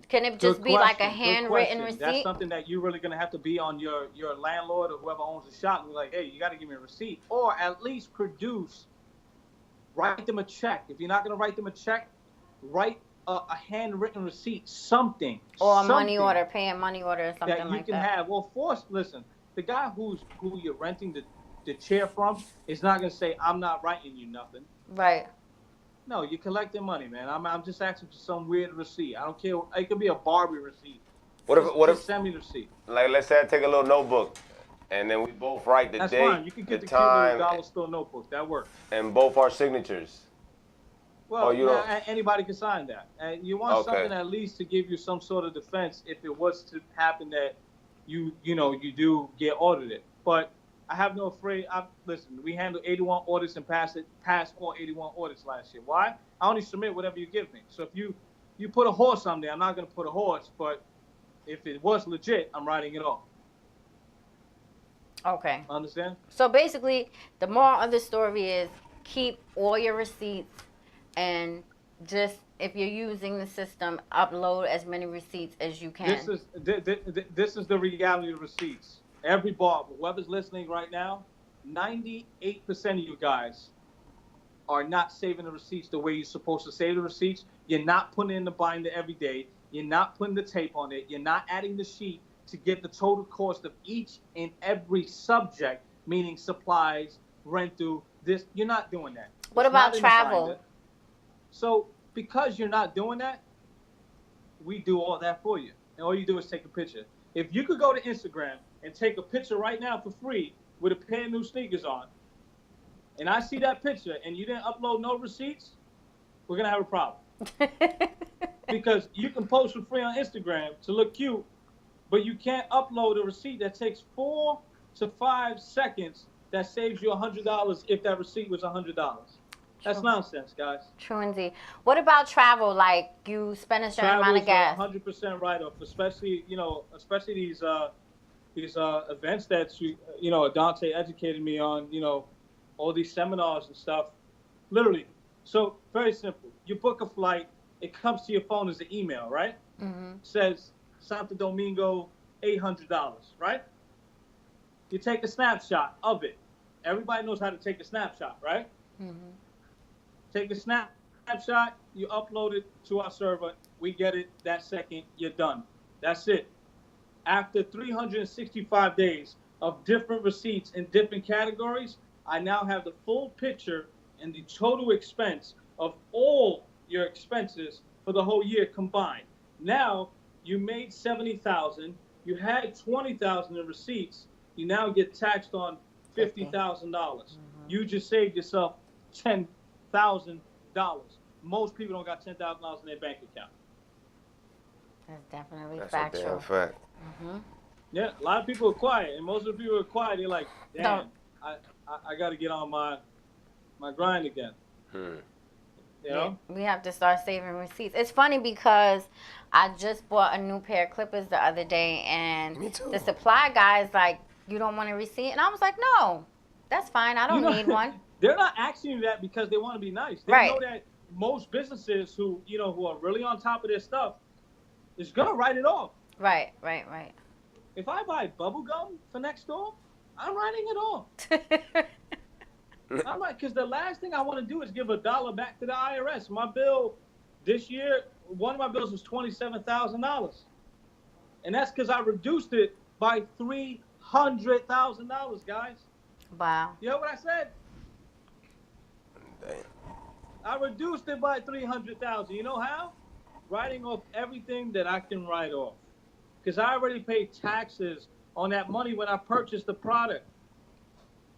can it just be like a handwritten receipt? That's something that you're really going to have to be on your landlord or whoever owns the shop and be like, hey, you got to give me a receipt. Or at least write them a check. If you're not going to write them a check, write a handwritten receipt, something. Or a money order, pay a money order or something like that. That you can have. Well, listen, the guy who you're renting the chair from is not going to say, I'm not writing you nothing. Right. No, you're collecting money, man. I'm just asking for some weird receipt. I don't care. It could be a Barbie receipt. What if send me the receipt? Like, let's say I take a little notebook, and then we both write the That's date, fine. You can get the cute time, little dollar store notebook. That works. and both our signatures. Well, anybody can sign that. And you want something at least to give you some sort of defense if it was to happen that you do get audited. But I have no afraid. Listen, we handled 81 audits and passed all 81 audits last year. Why? I only submit whatever you give me. So if you put a horse on there, I'm not going to put a horse. But if it was legit, I'm writing it off. Okay. Understand? So basically, the moral of the story is keep all your receipts and just, if you're using the system, upload as many receipts as you can. This is the reality of receipts. Every barber, whoever's listening right now, 98% of you guys are not saving the receipts the way you're supposed to save the receipts. You're not putting in the binder every day. You're not putting the tape on it. You're not adding the sheet to get the total cost of each and every subject, meaning supplies, rental, this. You're not doing that. What about travel? So because you're not doing that, we do all that for you. And all you do is take a picture. If you could go to Instagram and take a picture right now for free with a pair of new sneakers on, and I see that picture and you didn't upload no receipts, we're going to have a problem. Because you can post for free on Instagram to look cute, but you can't upload a receipt that takes 4 to 5 seconds that saves you $100 if that receipt was $100. That's nonsense, guys. True indeed. What about travel? Like you spend a certain amount of gas. 100% write-off, especially these events that Dante educated me on. All these seminars and stuff. Literally. So very simple. You book a flight. it comes to your phone as an email, right? Mm-hmm. Says Santo Domingo, $800, right? You take a snapshot of it. Everybody knows how to take a snapshot, right? Mm-hmm. Take a snapshot, you upload it to our server, we get it that second, you're done. That's it. After 365 days of different receipts in different categories, I now have the full picture and the total expense of all your expenses for the whole year combined. Now, you made $70,000, you had $20,000 in receipts, you now get taxed on $50,000. You just saved yourself $10,000. Most people don't got $10,000 in their bank account. That's definitely That's factual. a damn fact. Mm-hmm. Yeah, a lot of people are quiet, and most of the people are quiet. They're like, damn, I got to get on my grind again. You know? We have to start saving receipts. It's funny because I just bought a new pair of clippers the other day, and the supply guy's like, you don't want a receipt? And I was like, no, that's fine. I don't need one. They're not asking you that because they want to be nice. They know that most businesses who are really on top of their stuff is going to write it off. Right. If I buy bubble gum for next door, I'm writing it off. I'm like, because the last thing I want to do is give $1 back to the IRS. My bill this year, one of my bills was $27,000. And that's because I reduced it by $300,000, guys. Wow. You know what I said? Damn. I reduced it by $300,000. You know how? Writing off everything that I can write off. Because I already paid taxes on that money when I purchased the product.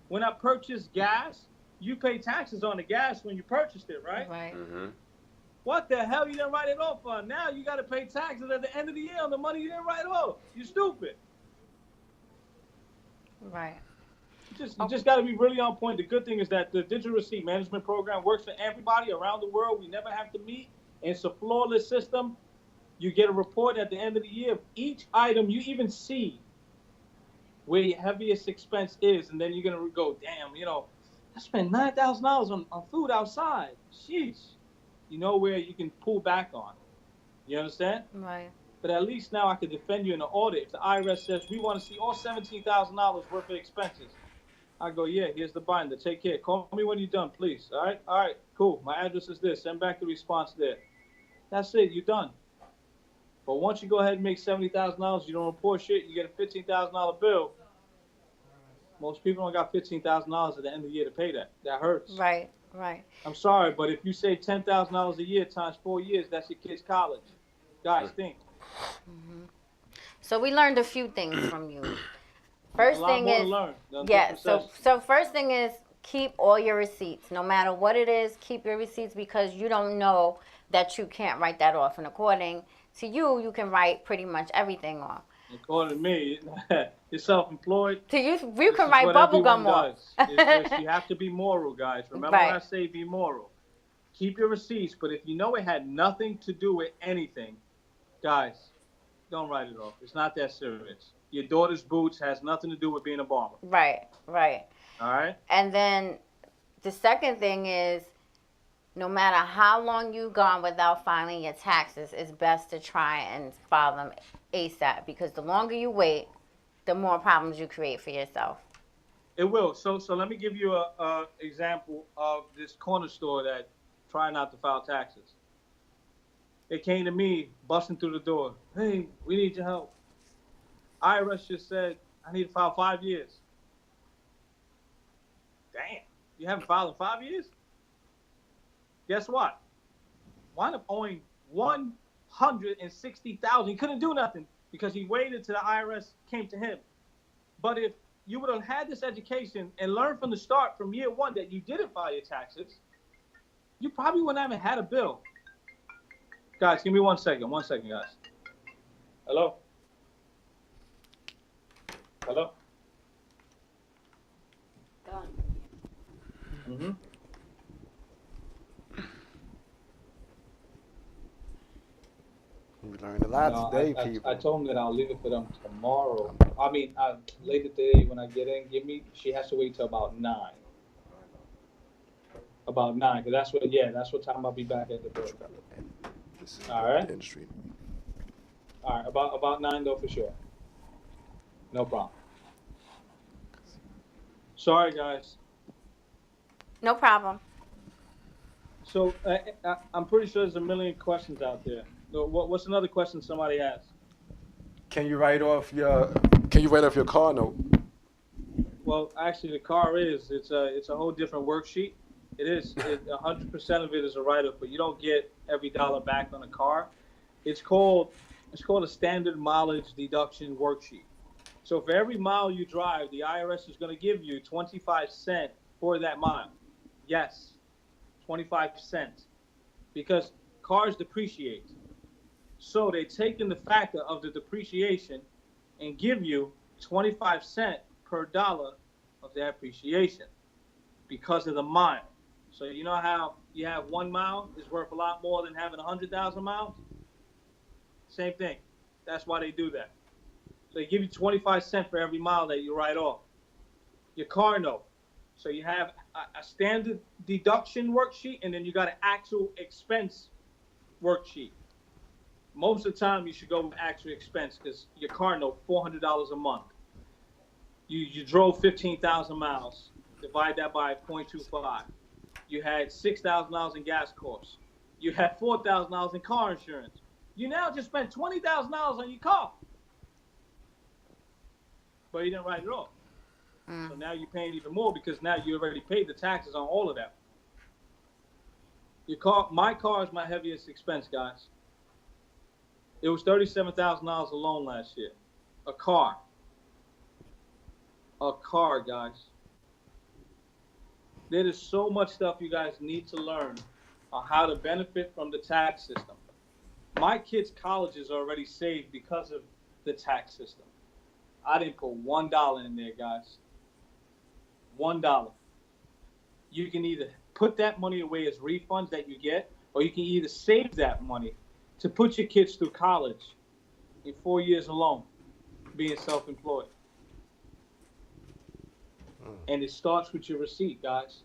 When I purchased gas, you pay taxes on the gas when you purchased it, right? Right. Mm-hmm. What the hell you didn't write it off on? Now you got to pay taxes at the end of the year on the money you didn't write off. You stupid. Right. You just got to be really on point. The good thing is that the digital receipt management program works for everybody around the world. We never have to meet. It's a flawless system. You get a report at the end of the year of each item. You even see where your heaviest expense is, and then you're going to go, damn, I spent $9,000 on food outside. Sheesh. You know where you can pull back on. You understand? Right. But at least now I can defend you in the audit. If the IRS says, we want to see all $17,000 worth of expenses, I go, yeah, here's the binder. Take care. Call me when you're done, please. All right, cool. My address is this. Send back the response there. That's it. You're done. But once you go ahead and make $70,000, you don't report shit, you get a $15,000 bill. Most people don't got $15,000 at the end of the year to pay that. That hurts. Right. I'm sorry, but if you save $10,000 a year times 4 years, that's your kid's college. Guys, think. Mm-hmm. So we learned a few things from you. First thing is, so first thing is keep all your receipts. No matter what it is, keep your receipts because you don't know that you can't write that off. And according to you, you can write pretty much everything off. According to me, you're self-employed. So you can write bubble gum off. You have to be moral, guys. Remember when I say be moral. Keep your receipts, but if you know it had nothing to do with anything, guys, don't write it off. It's not that serious. Your daughter's boots has nothing to do with being a barber. Right. All right? And then the second thing is, no matter how long you've gone without filing your taxes, it's best to try and file them ASAP because the longer you wait, the more problems you create for yourself. It will. So let me give you a example of this corner store that try not to file taxes. They came to me, busting through the door. Hey, we need your help. IRS just said, I need to file 5 years. Damn, you haven't filed in 5 years? Guess what? Wound up owing $160,000. He couldn't do nothing because he waited till the IRS came to him. But if you would have had this education and learned from the start, from year one, that you didn't file your taxes, you probably wouldn't have had a bill. Guys, give me 1 second. 1 second, guys. Hello? Hello? Done. Mm-hmm. We learned a lot today, people. I told him that I'll leave it for them tomorrow. I mean, later today when I get in, she has to wait till about 9. About 9, because that's what time I'll be back at the door. this All right. the industry. All right, about 9 though for sure. No problem. Sorry, guys. No problem. So I'm pretty sure there's a million questions out there. So what's another question somebody asked? Can you write off your car note? Well, actually, the car it's a whole different worksheet. It is 100% of it is a write-off, but you don't get every dollar back on a car. It's called a standard mileage deduction worksheet. So for every mile you drive, the IRS is going to give you 25 cents for that mile. Yes, 25 cents, because cars depreciate. So they take in the factor of the depreciation and give you 25 cents per dollar of that appreciation because of the mile. So you know how you have 1 mile is worth a lot more than having 100,000 miles? Same thing. That's why they do that. So they give you 25 cents for every mile that you write off. Your car note. So you have a standard deduction worksheet, and then you got an actual expense worksheet. Most of the time, you should go with actual expense because your car note, $400 a month. You drove 15,000 miles. Divide that by 0.25. You had $6,000 in gas costs. You had $4,000 in car insurance. You now just spent $20,000 on your car. But you didn't write it off. So now you're paying even more because now you already paid the taxes on all of that. My car is my heaviest expense, guys. It was $37,000 alone last year. A car, guys. There is so much stuff you guys need to learn on how to benefit from the tax system. My kids' colleges are already saved because of the tax system. I didn't put $1 in there, guys. $1. You can either put that money away as refunds that you get, or you can either save that money to put your kids through college in 4 years alone, being self-employed. And it starts with your receipt, guys.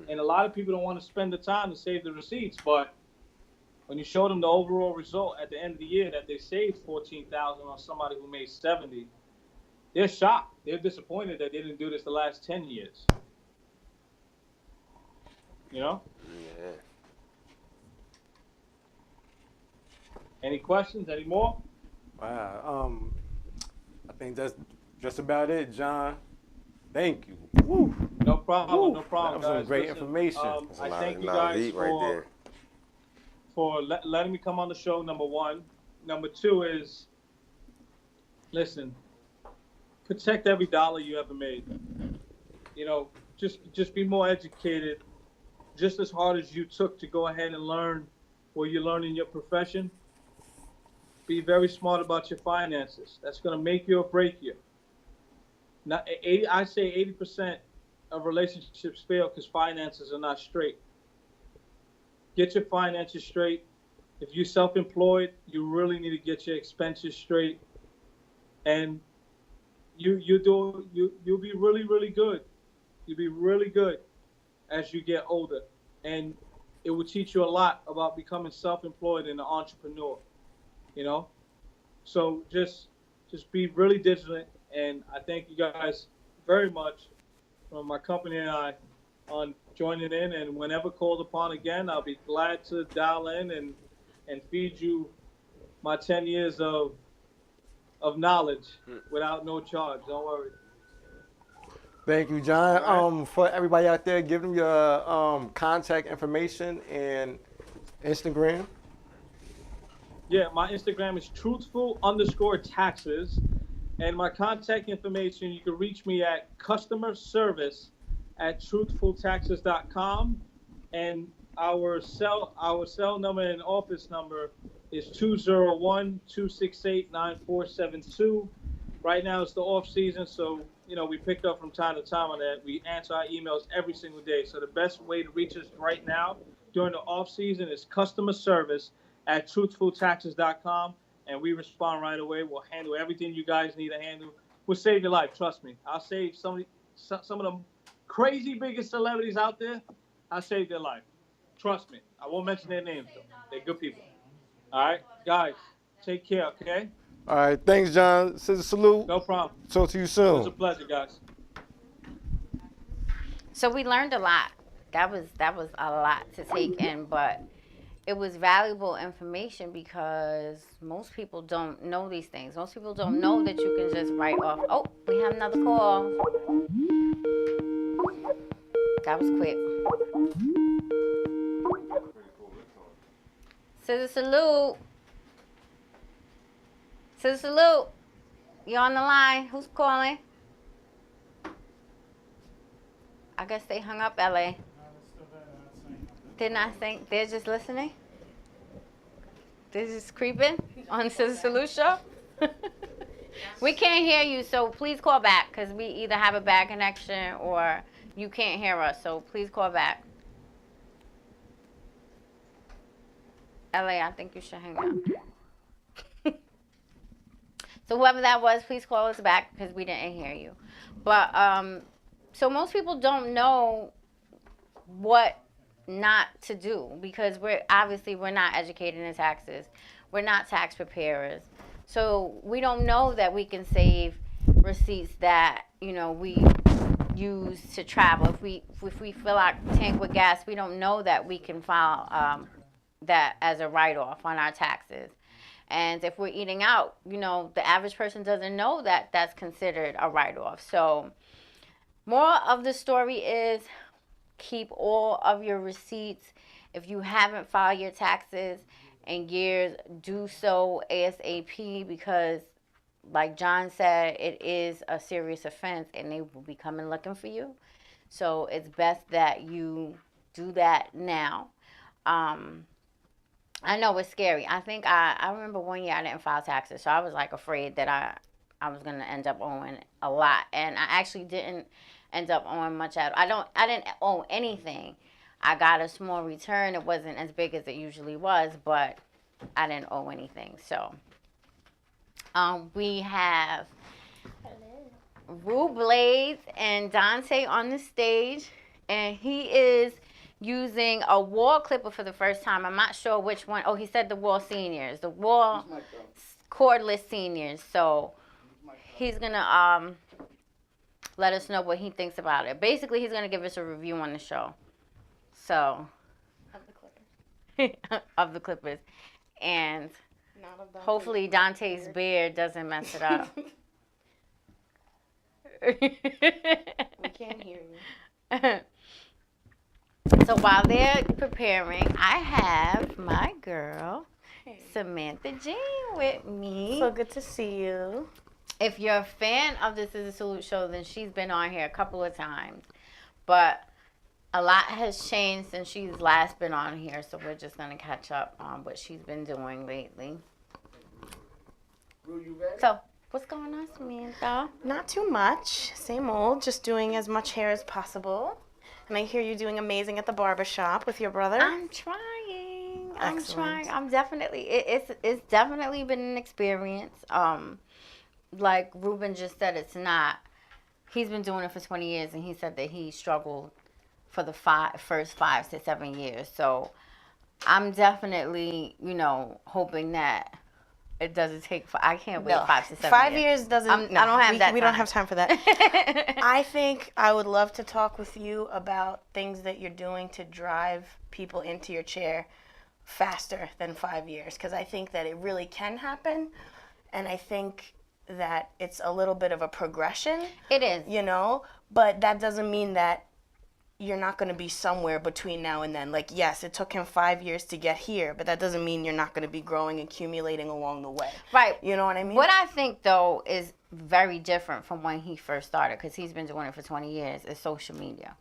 And a lot of people don't want to spend the time to save the receipts, but when you show them the overall result at the end of the year that they saved $14,000 on somebody who made $70,000, they're shocked. They're disappointed that they didn't do this the last 10 years. You know? Yeah. Any questions? Any more? Wow. I think that's just about it, John. Thank you. Woo. No problem. Woo. No problem, That was guys. some great Listen, information. I thank you guys for letting me come on the show, number one. Number two is, listen, protect every dollar you ever made. You know, just be more educated, just as hard as you took to go ahead and learn what you learn in your profession. Be very smart about your finances. That's going to make you or break you. Now, I say 80% of relationships fail because finances are not straight. Get your finances straight. If you're self-employed, you really need to get your expenses straight, and you'll be really, really good. You'll be really good as you get older, and it will teach you a lot about becoming self-employed and an entrepreneur. You know, so just be really vigilant, and I thank you guys very much from my company and I on joining in, and whenever called upon again, I'll be glad to dial in and feed you my 10 years of knowledge without no charge. Don't worry. Thank you, John. Right. For everybody out there, give them your contact information and Instagram. Yeah, my Instagram is truthful_taxes. And my contact information, you can reach me at customer service at truthfultaxes.com. And our cell number and office number is 201-268-9472. Right now it's the off season, so we pick up from time to time on that. We answer our emails every single day. So the best way to reach us right now during the off season is customer service at truthfultaxes.com, and we respond right away. We'll handle everything you guys need to handle. We'll save your life, trust me. I'll save some of the crazy biggest celebrities out there. I'll save their life. Trust me. I won't mention their names, though. They're good people. All right, guys, take care, okay? All right, thanks, John. Salute. No problem. Talk to you It was a soon. pleasure, guys. So we learned a lot. That was a lot to take in, but it was valuable information because most people don't know these things. Most people don't know that you can just write off. Oh, we have another call. That was quick. ScissorSalute. ScissorSalute. You on the line? Who's calling? I guess they hung up, LA. They're not saying, they're just listening? They're just creeping on the ScissorSalute show? We can't hear you, so please call back because we either have a bad connection or you can't hear us, so please call back. LA, I think you should hang up. So whoever that was, please call us back because we didn't hear you. But, so most people don't know what not to do because we're not educated in taxes. We're not tax preparers. So we don't know that we can save receipts that, we use to travel. If we fill our tank with gas, we don't know that we can file that as a write-off on our taxes. And if we're eating out, the average person doesn't know that that's considered a write-off. So moral of the story is keep all of your receipts. If you haven't filed your taxes in years, do so ASAP because, like John said, it is a serious offense and they will be coming looking for you. So it's best that you do that now. I know it's scary. I think I remember one year I didn't file taxes, so I was like afraid that I was gonna end up owing a lot, and I actually didn't end up owing much at all. I didn't owe anything. I got a small return. It wasn't as big as it usually was, but I didn't owe anything. So we have Rue Blades and Dante on the stage, and he is using a wall clipper for the first time. I'm not sure which one. Oh, he said the wall seniors, the wall cordless seniors. So he's gonna let us know what he thinks about it. Basically, he's gonna give us a review on the show. So of the clippers, and hopefully Dante's beard doesn't mess it up. We can't hear you. So while they're preparing, I have my girl, Samantha Jean, with me. So good to see you. If you're a fan of the ScissorSalute show, then she's been on here a couple of times. But a lot has changed since she's last been on here, so we're just going to catch up on what she's been doing lately. So, what's going on, Samantha? Not too much. Same old. Just doing as much hair as possible. And I hear you doing amazing at the barbershop with your brother. I'm trying. I'm definitely, it's definitely been an experience. Like Ruben just said, it's not. He's been doing it for 20 years, and he said that he struggled for the first 5 to 7 years. So I'm definitely, hoping that it doesn't take. I can't wait 5 to 7 years. 5 years doesn't. I don't have that. We don't have time for that. I think I would love to talk with you about things that you're doing to drive people into your chair faster than 5 years, because I think that it really can happen, and I think that it's a little bit of a progression. It is. But that doesn't mean that you're not going to be somewhere between now and then. Like, yes, it took him 5 years to get here, but that doesn't mean you're not going to be growing, accumulating along the way. Right. You know what I mean? What I think, though, is very different from when he first started, because he's been doing it for 20 years, is social media.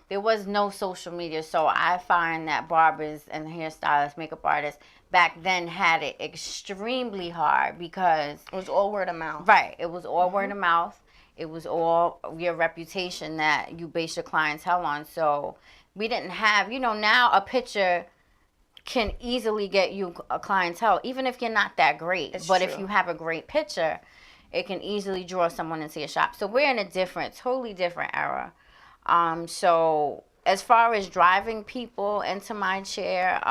There was no social media, so I find that barbers and hairstylists, makeup artists, back then had it extremely hard because... It was all word of mouth. Right. It was all word of mouth. It was all your reputation that you base your clientele on. So we didn't have, now a picture can easily get you a clientele, even if you're not that great. It's but true. if you have a great picture, it can easily draw someone into your shop. So we're in a totally different era. So as far as driving people into my chair,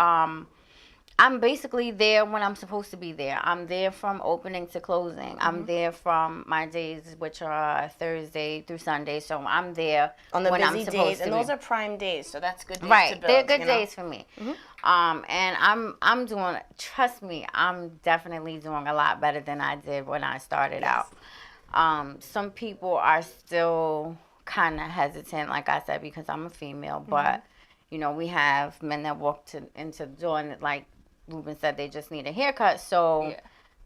I'm basically there when I'm supposed to be there. I'm there from opening to closing. I'm there from my days, which are Thursday through Sunday. So I'm there On the when I'm busy supposed days, to and be. those are prime days, so that's good days to Right, build. they're good you know? days for me. And I'm doing. Trust me, I'm definitely doing a lot better than I did when I started out. Some people are still kind of hesitant, like I said, because I'm a female. But you know, we have men that walk into the door, and like Ruben said, they just need a haircut. So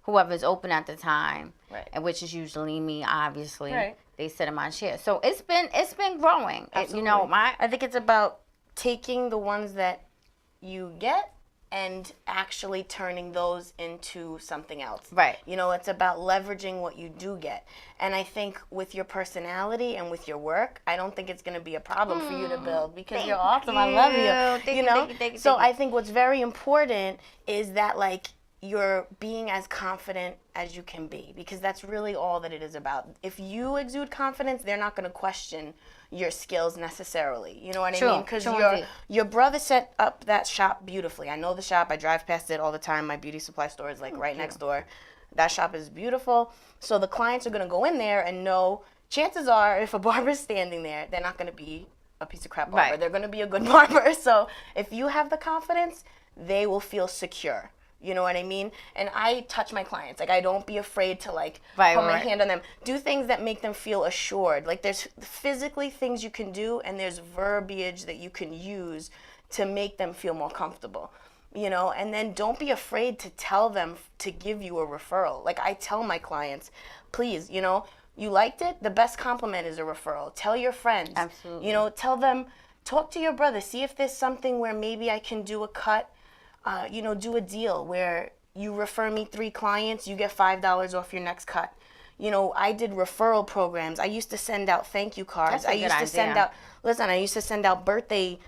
whoever's open at the time, and which is usually me, obviously, they sit in my chair. So it's been growing. You know, I think it's about taking the ones that you get and actually turning those into something else. Right. You know, it's about leveraging what you do get. And I think with your personality and with your work, I don't think it's going to be a problem for you to build because you're awesome. I love you. You know? So I think what's very important is that, like, you're being as confident as you can be, because that's really all that it is about. If you exude confidence, they're not going to question your skills necessarily. You know what I mean? Because your brother set up that shop beautifully. I know the shop. I drive past it all the time. My beauty supply store is like right next door. That shop is beautiful. So the clients are going to go in there and know, chances are, if a barber's standing there, they're not going to be a piece of crap barber. Right. They're going to be a good barber. So if you have the confidence, they will feel secure. You know what I mean? And I touch my clients. Like, I don't be afraid to, like, put my hand on them. Do things that make them feel assured. Like, there's physically things you can do, and there's verbiage that you can use to make them feel more comfortable. You know? And then don't be afraid to tell them to give you a referral. Like, I tell my clients, please, you know, you liked it? The best compliment is a referral. Tell your friends. Absolutely. You know, tell them, talk to your brother. See if there's something where maybe I can do a cut. You know, do a deal where you refer me 3 clients, you get $5 off your next cut. You know, I did referral programs. I used to send out thank you cards. That's a good idea. I used to send out birthday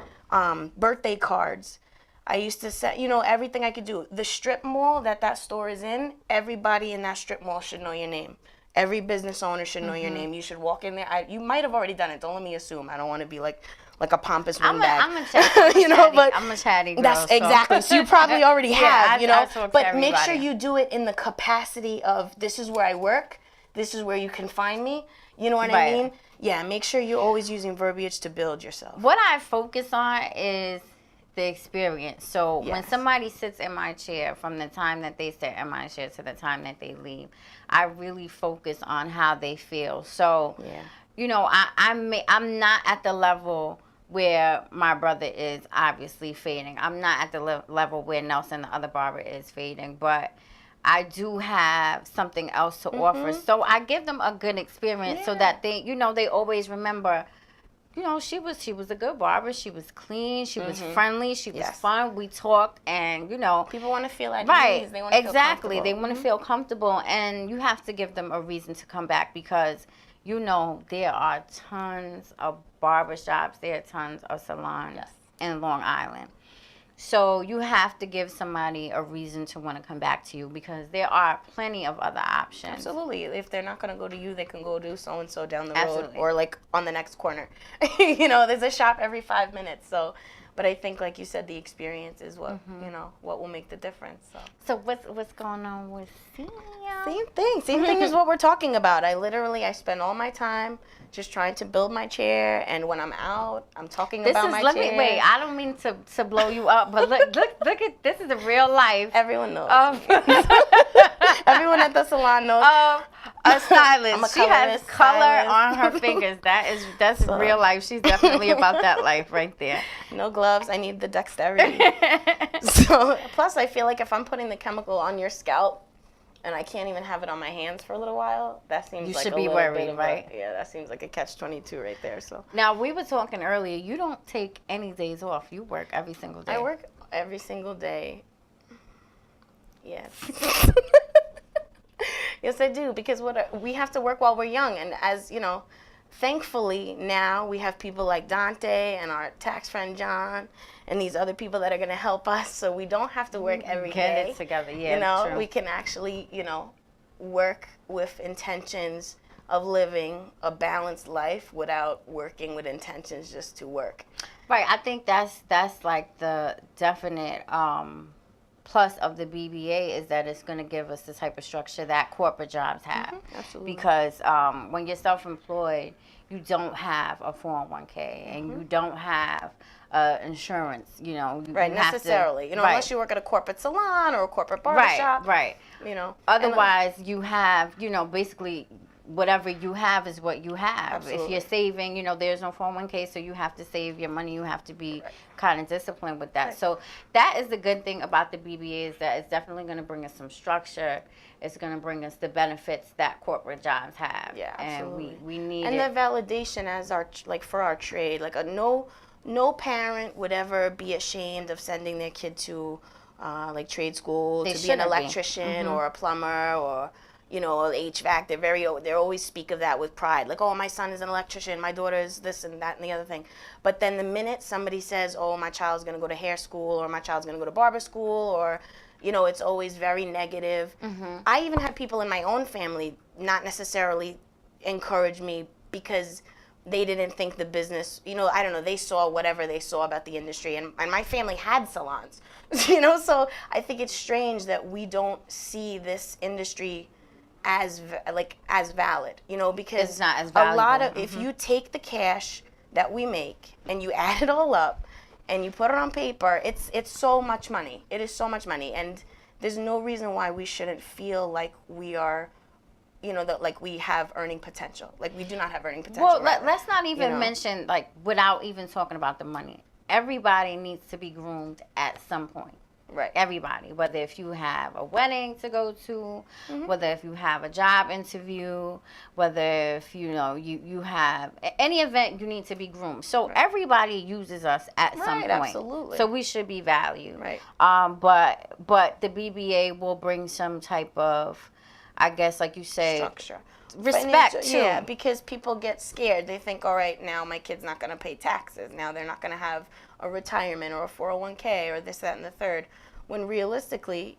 cards. I used to send, you know, everything I could do. The strip mall that store is in, everybody in that strip mall should know your name. Every business owner should know your name. You should walk in there. You might have already done it. Don't let me assume. I don't want to be like a pompous windbag. I'm a chatty, you know, but I'm a chatty girl. That's exactly. So you probably already have, you know. But make sure everybody. you do it in the capacity of, this is where I work. This is where you can find me. You know what I mean? Yeah. Make sure you're always using verbiage to build yourself. What I focus on is the experience. So when somebody sits in my chair, from the time that they sit in my chair to the time that they leave, I really focus on how they feel. So, you know, I'm not at the level where my brother is obviously fading. I'm not at the level where Nelson, the other barber, is fading, but I do have something else to offer. So I give them a good experience so that they, you know, they always remember, you know, she was a good barber. She was clean. She was friendly. She was fun. We talked, and, you know, people want to feel at ease. They want to feel exactly. They comfortable. want to feel comfortable, and you have to give them a reason to come back, because, you know, there are tons of barbershops, there are tons of salons in Long Island. So you have to give somebody a reason to want to come back to you, because there are plenty of other options. Absolutely. If they're not going to go to you, they can go to so-and-so down the road, or like on the next corner. You know, there's a shop every 5 minutes. So, but I think, like you said, the experience is what, you know, what will make the difference. So what's going on with Sia? Same thing is what we're talking about. I spend all my time just trying to build my chair, and when I'm out, I'm talking about my chair. Wait, I don't mean to blow you up, but look at, this is a real life. Everyone knows. Everyone at the salon knows. A stylist. She has color on her fingers. That's real life. She's definitely about that life right there. No gloves. I need the dexterity. So plus, I feel like if I'm putting the chemical on your scalp, and I can't even have it on my hands for a little while, that seems like a little bit of right? Yeah, that seems like a catch-22 right there. So now, we were talking earlier. You don't take any days off. You work every single day. I work every single day. Yes. Yes, I do, because we have to work while we're young, and as you know, thankfully now we have people like Dante and our tax friend John and these other people that are going to help us, so we don't have to work every day. Get it together, yeah. You know, true. we can actually, you know, work with intentions of living a balanced life without working with intentions just to work. Right. I think that's like the definite plus of the BBA is that it's going to give us the type of structure that corporate jobs have. Absolutely. Because when you're self-employed, you don't have a 401k and you don't have insurance, you know. Right, necessarily. You know, unless you work at a corporate salon or a corporate barbershop. Right. You know. Otherwise, you have, you know, basically whatever you have is what you have. Absolutely. If you're saving, you know, there's no 401k, so you have to save your money. You have to be kind of disciplined with that. So that is the good thing about the BBA, is that it's definitely going to bring us some structure. It's going to bring us the benefits that corporate jobs have. Yeah, absolutely. And we need and it. the validation as our, like, for our trade, like no parent would ever be ashamed of sending their kid to like trade school to be an electrician or a plumber or, you know, HVAC. They always speak of that with pride. Like, oh, my son is an electrician, my daughter is this and that and the other thing. But then the minute somebody says, oh, my child's going to go to hair school or my child's going to go to barber school, or, you know, it's always very negative. I even had people in my own family not necessarily encourage me because they didn't think the business, you know, I don't know, they saw whatever they saw about the industry, and my family had salons, you know, so I think it's strange that we don't see this industry as valid, you know, because it's not as a valuable. lot of, if you take the cash that we make and you add it all up and you put it on paper, it's so much money. It is so much money, and there's no reason why we shouldn't feel like we are, you know, that like we have earning potential. Like, we do not have earning potential. Well, let's not even mention, like, without even talking about the money. Everybody needs to be groomed at some point. Right. Everybody, whether if you have a wedding to go to, whether if you have a job interview, whether if, you know, you have any event, you need to be groomed. So everybody uses us at some point. Absolutely. So we should be valued. Right. But the BBA will bring some type of, I guess, like you say, structure. Respect, too. Yeah, because people get scared. They think, all right, now my kid's not going to pay taxes. Now they're not going to have a retirement or a 401k or this, that, and the third. When realistically,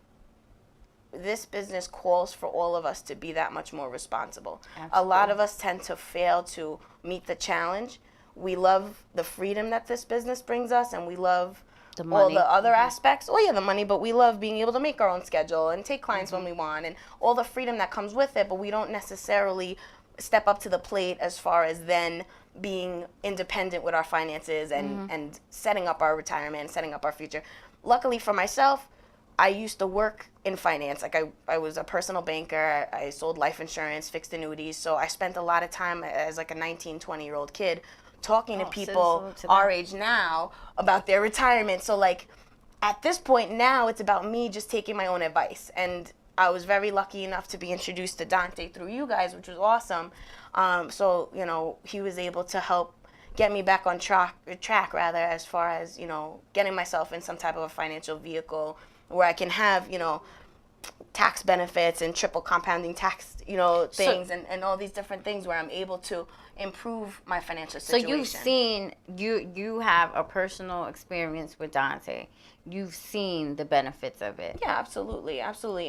this business calls for all of us to be that much more responsible. Absolutely. A lot of us tend to fail to meet the challenge. We love the freedom that this business brings us, and we love all the other aspects. Oh yeah, the money, but we love being able to make our own schedule and take clients when we want, and all the freedom that comes with it, but we don't necessarily step up to the plate as far as then being independent with our finances and setting up our retirement and setting up our future. Luckily for myself, I used to work in finance. Like, I was a personal banker. I sold life insurance, fixed annuities. So I spent a lot of time as like a 19, 20-year-old kid talking to people our age now about their retirement. So, like, at this point now, it's about me just taking my own advice. And I was very lucky enough to be introduced to Dante through you guys, which was awesome. So, you know, he was able to help get me back on track rather, as far as, you know, getting myself in some type of a financial vehicle where I can have, you know, tax benefits and triple compounding tax, you know, things, and all these different things where I'm able to improve my financial situation. So you've seen, you have a personal experience with Dante. You've seen the benefits of it. Yeah, absolutely.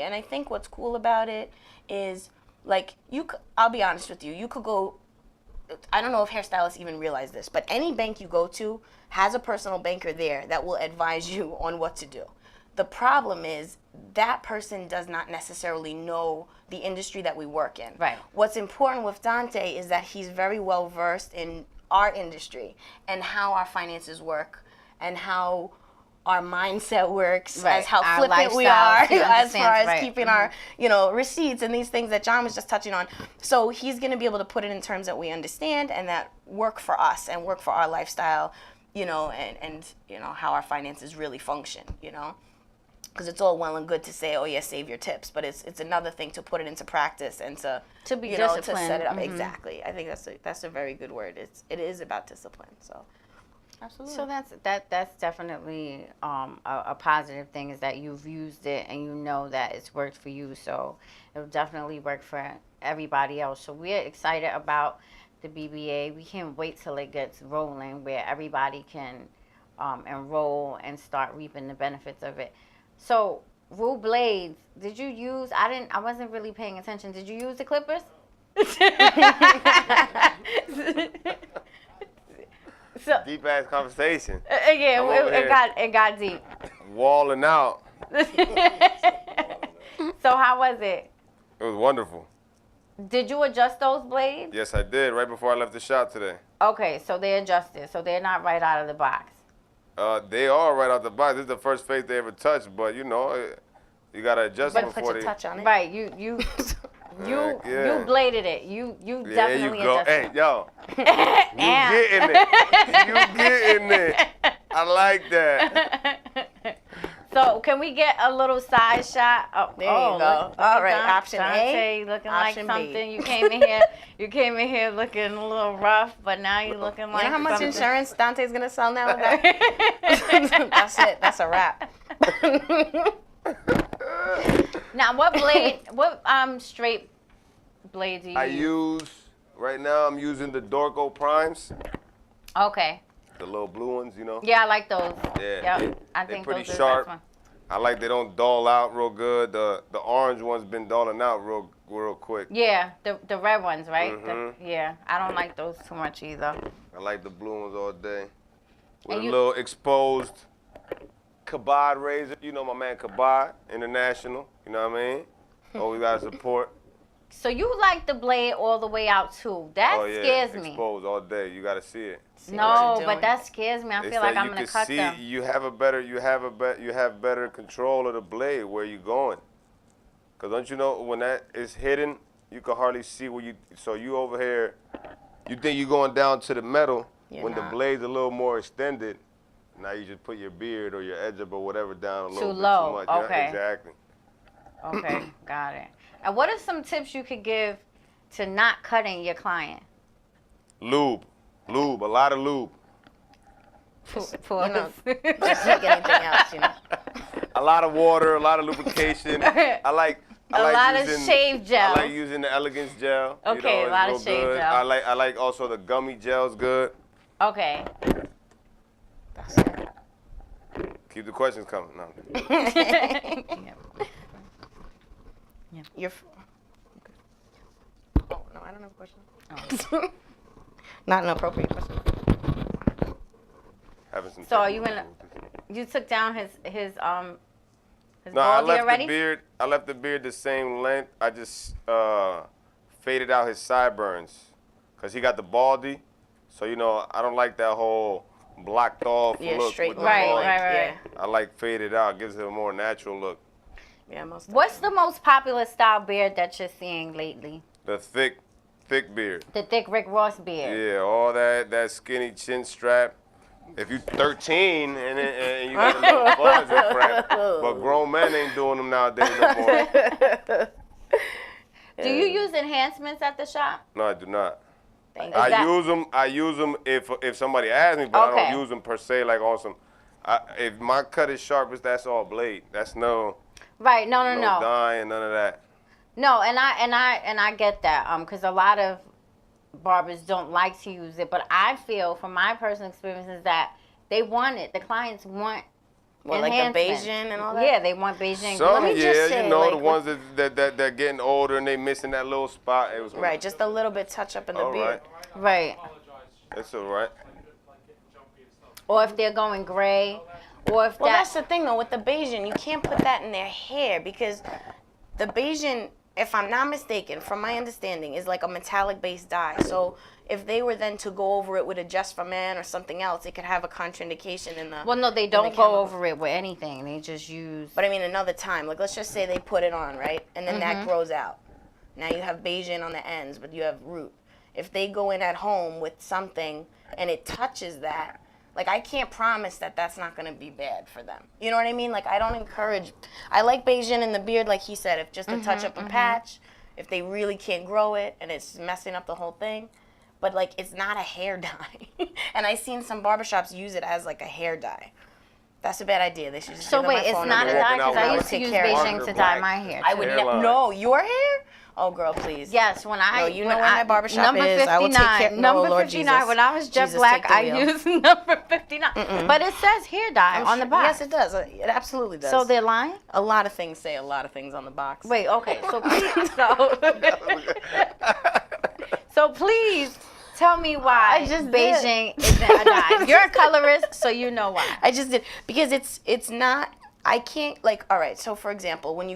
And I think what's cool about it is, like, I'll be honest with you, you could go, I don't know if hairstylists even realize this, but any bank you go to has a personal banker there that will advise you on what to do. The problem is that person does not necessarily know the industry that we work in. Right. What's important with Dante is that he's very well versed in our industry and how our finances work and how our mindset works, as how our flippant we are as far as right. keeping our, you know, receipts and these things that John was just touching on. So he's going to be able to put it in terms that we understand and that work for us and work for our lifestyle, you know, and you know, how our finances really function, you know. Because it's all well and good to say, oh yeah, save your tips, but it's another thing to put it into practice and to be, you know, to set it up. Exactly. I think that's a very good word. It is about discipline. So absolutely. So that's definitely a positive thing, is that you've used it and you know that it's worked for you. So it'll definitely work for everybody else. So we're excited about the BBA. We can't wait till it gets rolling, where everybody can enroll and start reaping the benefits of it. So, Rue Blades, did you use? I wasn't really paying attention. Did you use the clippers? Deep ass conversation. Yeah, it got deep. Walling out. So how was it? It was wonderful. Did you adjust those blades? Yes, I did. Right before I left the shop today. Okay, so they adjusted. So they're not right out of the box. They are right out the box. This is the first face they ever touched, but you you gotta adjust it Put before your they. touch on it. Right, you Yeah. you bladed it. You There you definitely go. adjusted. Hey, yo. You getting it. You getting it. I like that. So can we get a little side shot? Oh, There you go. Look All right, at option A, Dante looking option like B. something. You came in here. You came in here looking a little rough, but now you're looking like. You know how much something. insurance Dante's gonna sell now? That's it. That's a wrap. Now, what blade? What straight blade do you use? Right now I'm using the Dorco Primes. Okay. The little blue ones, you know? Yeah, I like those. Yeah. Yep. I They're think pretty those sharp. are the best I like they don't dull out real good. The orange one's been dulling out real quick. Yeah, the red ones, right? Mhm. Yeah, I don't like those too much either. I like the blue ones all day. With And a you- little exposed Kabod razor. You know my man Kabod International. You know what I mean? Always gotta support. So you like the blade all the way out too? That Oh yeah, scares me. exposed all day. You gotta see it. No, but that scares me. I They feel say like I'm you gonna can cut see, them. You have better control of the blade where you going. Cause don't you know when that is hidden, you can hardly see where you. So you over here, you think you going down to the metal when the blade's a little more extended. Now you just put your beard or your edge up or whatever down a little bit low, too much. Yeah, okay. exactly. Okay, got it. And what are some tips you could give to not cutting your client? Lube, a lot of lube. For You know, just like anything else, you know. A lot of water, a lot of lubrication. I like A lot of using, shave gel. I like using the Elegance gel. Okay, you know, a lot of it's real shave good. gel. I like also the gummy gel's good. Okay. That's it. Keep the questions coming. No. You're. Oh no, I don't have a question. Not an appropriate question. Having some So are technical you you took down his No, I baldy left already? the beard. I left the beard the same length. I just faded out his sideburns, cause he got the baldy. So you know, I don't like that whole blocked off look straight with the Right, baldy. right. I like faded out. Gives it a more natural look. Yeah, most. What's the most popular style beard that you're seeing lately? The thick beard. The thick Rick Ross beard. Yeah, all that skinny chin strap. If you 13 and you got a little buzz and crap, but grown men ain't doing them nowadays no more. Do you use enhancements at the shop? No, I do not. Is I that- use them if somebody asks me, but I Okay. don't use them per se like on some. If my cut is sharpest, that's all blade. That's no Right, no. dyeing, none of that. No, and I get that, because a lot of barbers don't like to use it, but I feel from my personal experience is that they want it. The clients want Well, like the enhancements. Beijing and all that? Yeah, they want Beijing. Some, me just say, you know, like, the ones that they're getting older and they missing that little spot. It was Right, just a little bit touch up in the all beard. right. Right. It's all right. Or if they're going gray, or if Well, that that's the thing though with the Beijing, you can't put that in their hair because the Beijing, if I'm not mistaken, from my understanding, is like a metallic based dye. So if they were then to go over it with a Just for Man or something else, it could have a contraindication in the. Well, no, they in the don't go chemical. over it with anything. They just use. But I mean, another time, like let's just say they put it on, right, and then that grows out. Now you have Beijing on the ends, but you have root. If they go in at home with something and it touches that, like I can't promise that that's not gonna be bad for them. You know what I mean? Like I don't encourage. I like Beijing in the beard, like he said, if just to touch up a patch, if they really can't grow it and it's messing up the whole thing. But like it's not a hair dye, and I've seen some barbershops use it as like a hair dye. That's a bad idea. They should just. So give them wait, my it's phone not a number. dye because I out used to take use care of Beijing it. to dye my hair. I would Hairline. no, your hair? Oh, girl, please. Yes, when I No, you when know where I, my barbershop number is. I will take 59, care- no, number Lord 59. Jesus. When I was jet Jesus, black, take the I wheel. used number 59. But it says hair dye on the box. Yes, it does. It absolutely does. So they're lying? a lot of things say a lot of things on the box. Wait, okay. So please, so please tell me why I just Beijing isn't a dye. You're a colorist, so you know why. I just did because it's not I can't, like, all right, so for example, when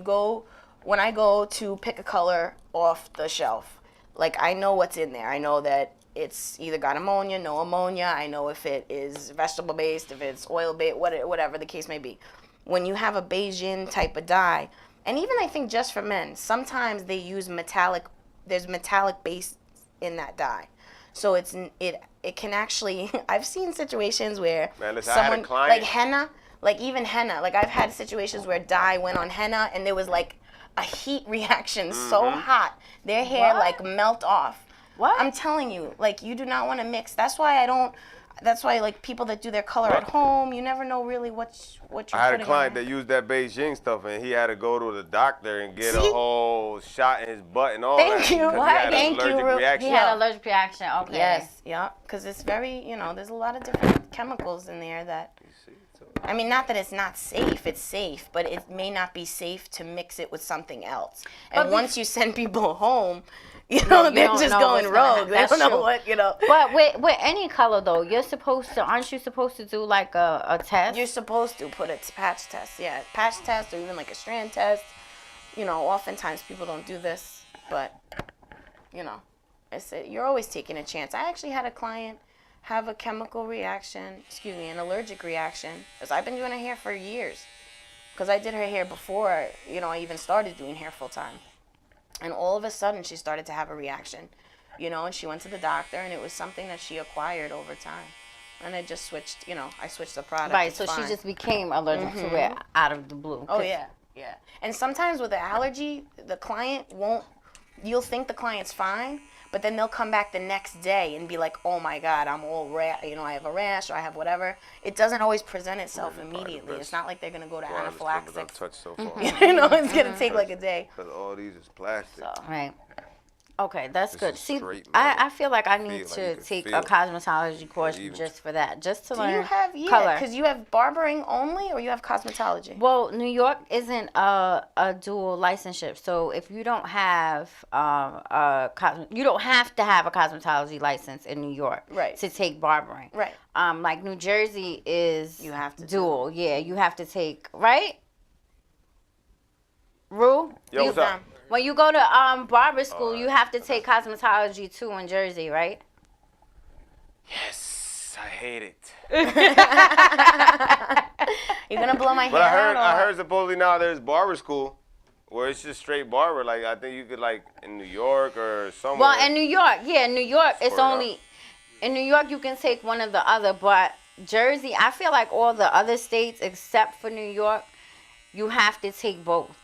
I go to pick a color off the shelf, like, I know what's in there. I know that it's either got ammonia, no ammonia. I know if it is vegetable-based, if it's oil-based, whatever the case may be. When you have a Beijing type of dye, and even I think just for men, sometimes they use there's metallic base in that dye. So it can actually, I've seen situations where Man, listen, I had a someone, client- like henna, like even henna, like I've had situations where dye went on henna and there was like a heat reaction so hot, their hair like melt off. What? I'm telling you, like you do not want to mix. That's why like people that do their color at home, you never know really what you're putting I had a client on. that used that Beijing stuff, and he had to go to the doctor and get a See? whole shot in his butt and all Thank that. you. because What? He had Thank an you, allergic Ru- reaction. He had an allergic reaction. Okay. Yes, yeah, because it's very, there's a lot of different chemicals in there that, I mean, not that it's not safe, it's safe, but it may not be safe to mix it with something else. And once you send people home, they're don't just know going what's gonna rogue. happen. They That's don't know true. what. But with any color though, aren't you supposed to do like a test? You're supposed to put a patch test, yeah, patch test or even like a strand test. Oftentimes people don't do this, but you're always taking a chance. I actually had a client have a chemical reaction, an allergic reaction, because I've been doing her hair for years. Because I did her hair before, I even started doing hair full time. And all of a sudden she started to have a reaction, and she went to the doctor and it was something that she acquired over time. And I just switched, I switched the product. Right, It's so fine. she just became allergic to it out of the blue. Oh, yeah. And sometimes with the allergy, the client you'll think the client's fine, but then they'll come back the next day and be like, oh my God, I'm all I have a rash or I have whatever. It doesn't always present itself immediately. It's not like they're going to go to anaphylaxis. I've touched so far. It's going to take like a day. Because all these is plastic. Right. Okay, that's This good. is See, straight I feel like I need Feel like you to can take feel a it. cosmetology course Even- just for that, just to Do learn you have, color. because you have barbering only or you have cosmetology? Well, New York isn't a dual licensure, so if you don't have you don't have to have a cosmetology license in New York, Right. to take barbering. Right. Like New Jersey is You have to dual. Yeah, you have to take, right? Rue? Yo, what's up? When you go to barber school, you have to take cosmetology too in Jersey, right? Yes, I hate it. You're going to blow my But hair out? I heard supposedly now there's barber school where it's just straight barber. Like, I think you could, like, in New York or somewhere. Well, in New York, it's Swear to only in New York you can take one or the other, but Jersey, I feel like all the other states except for New York, you have to take both.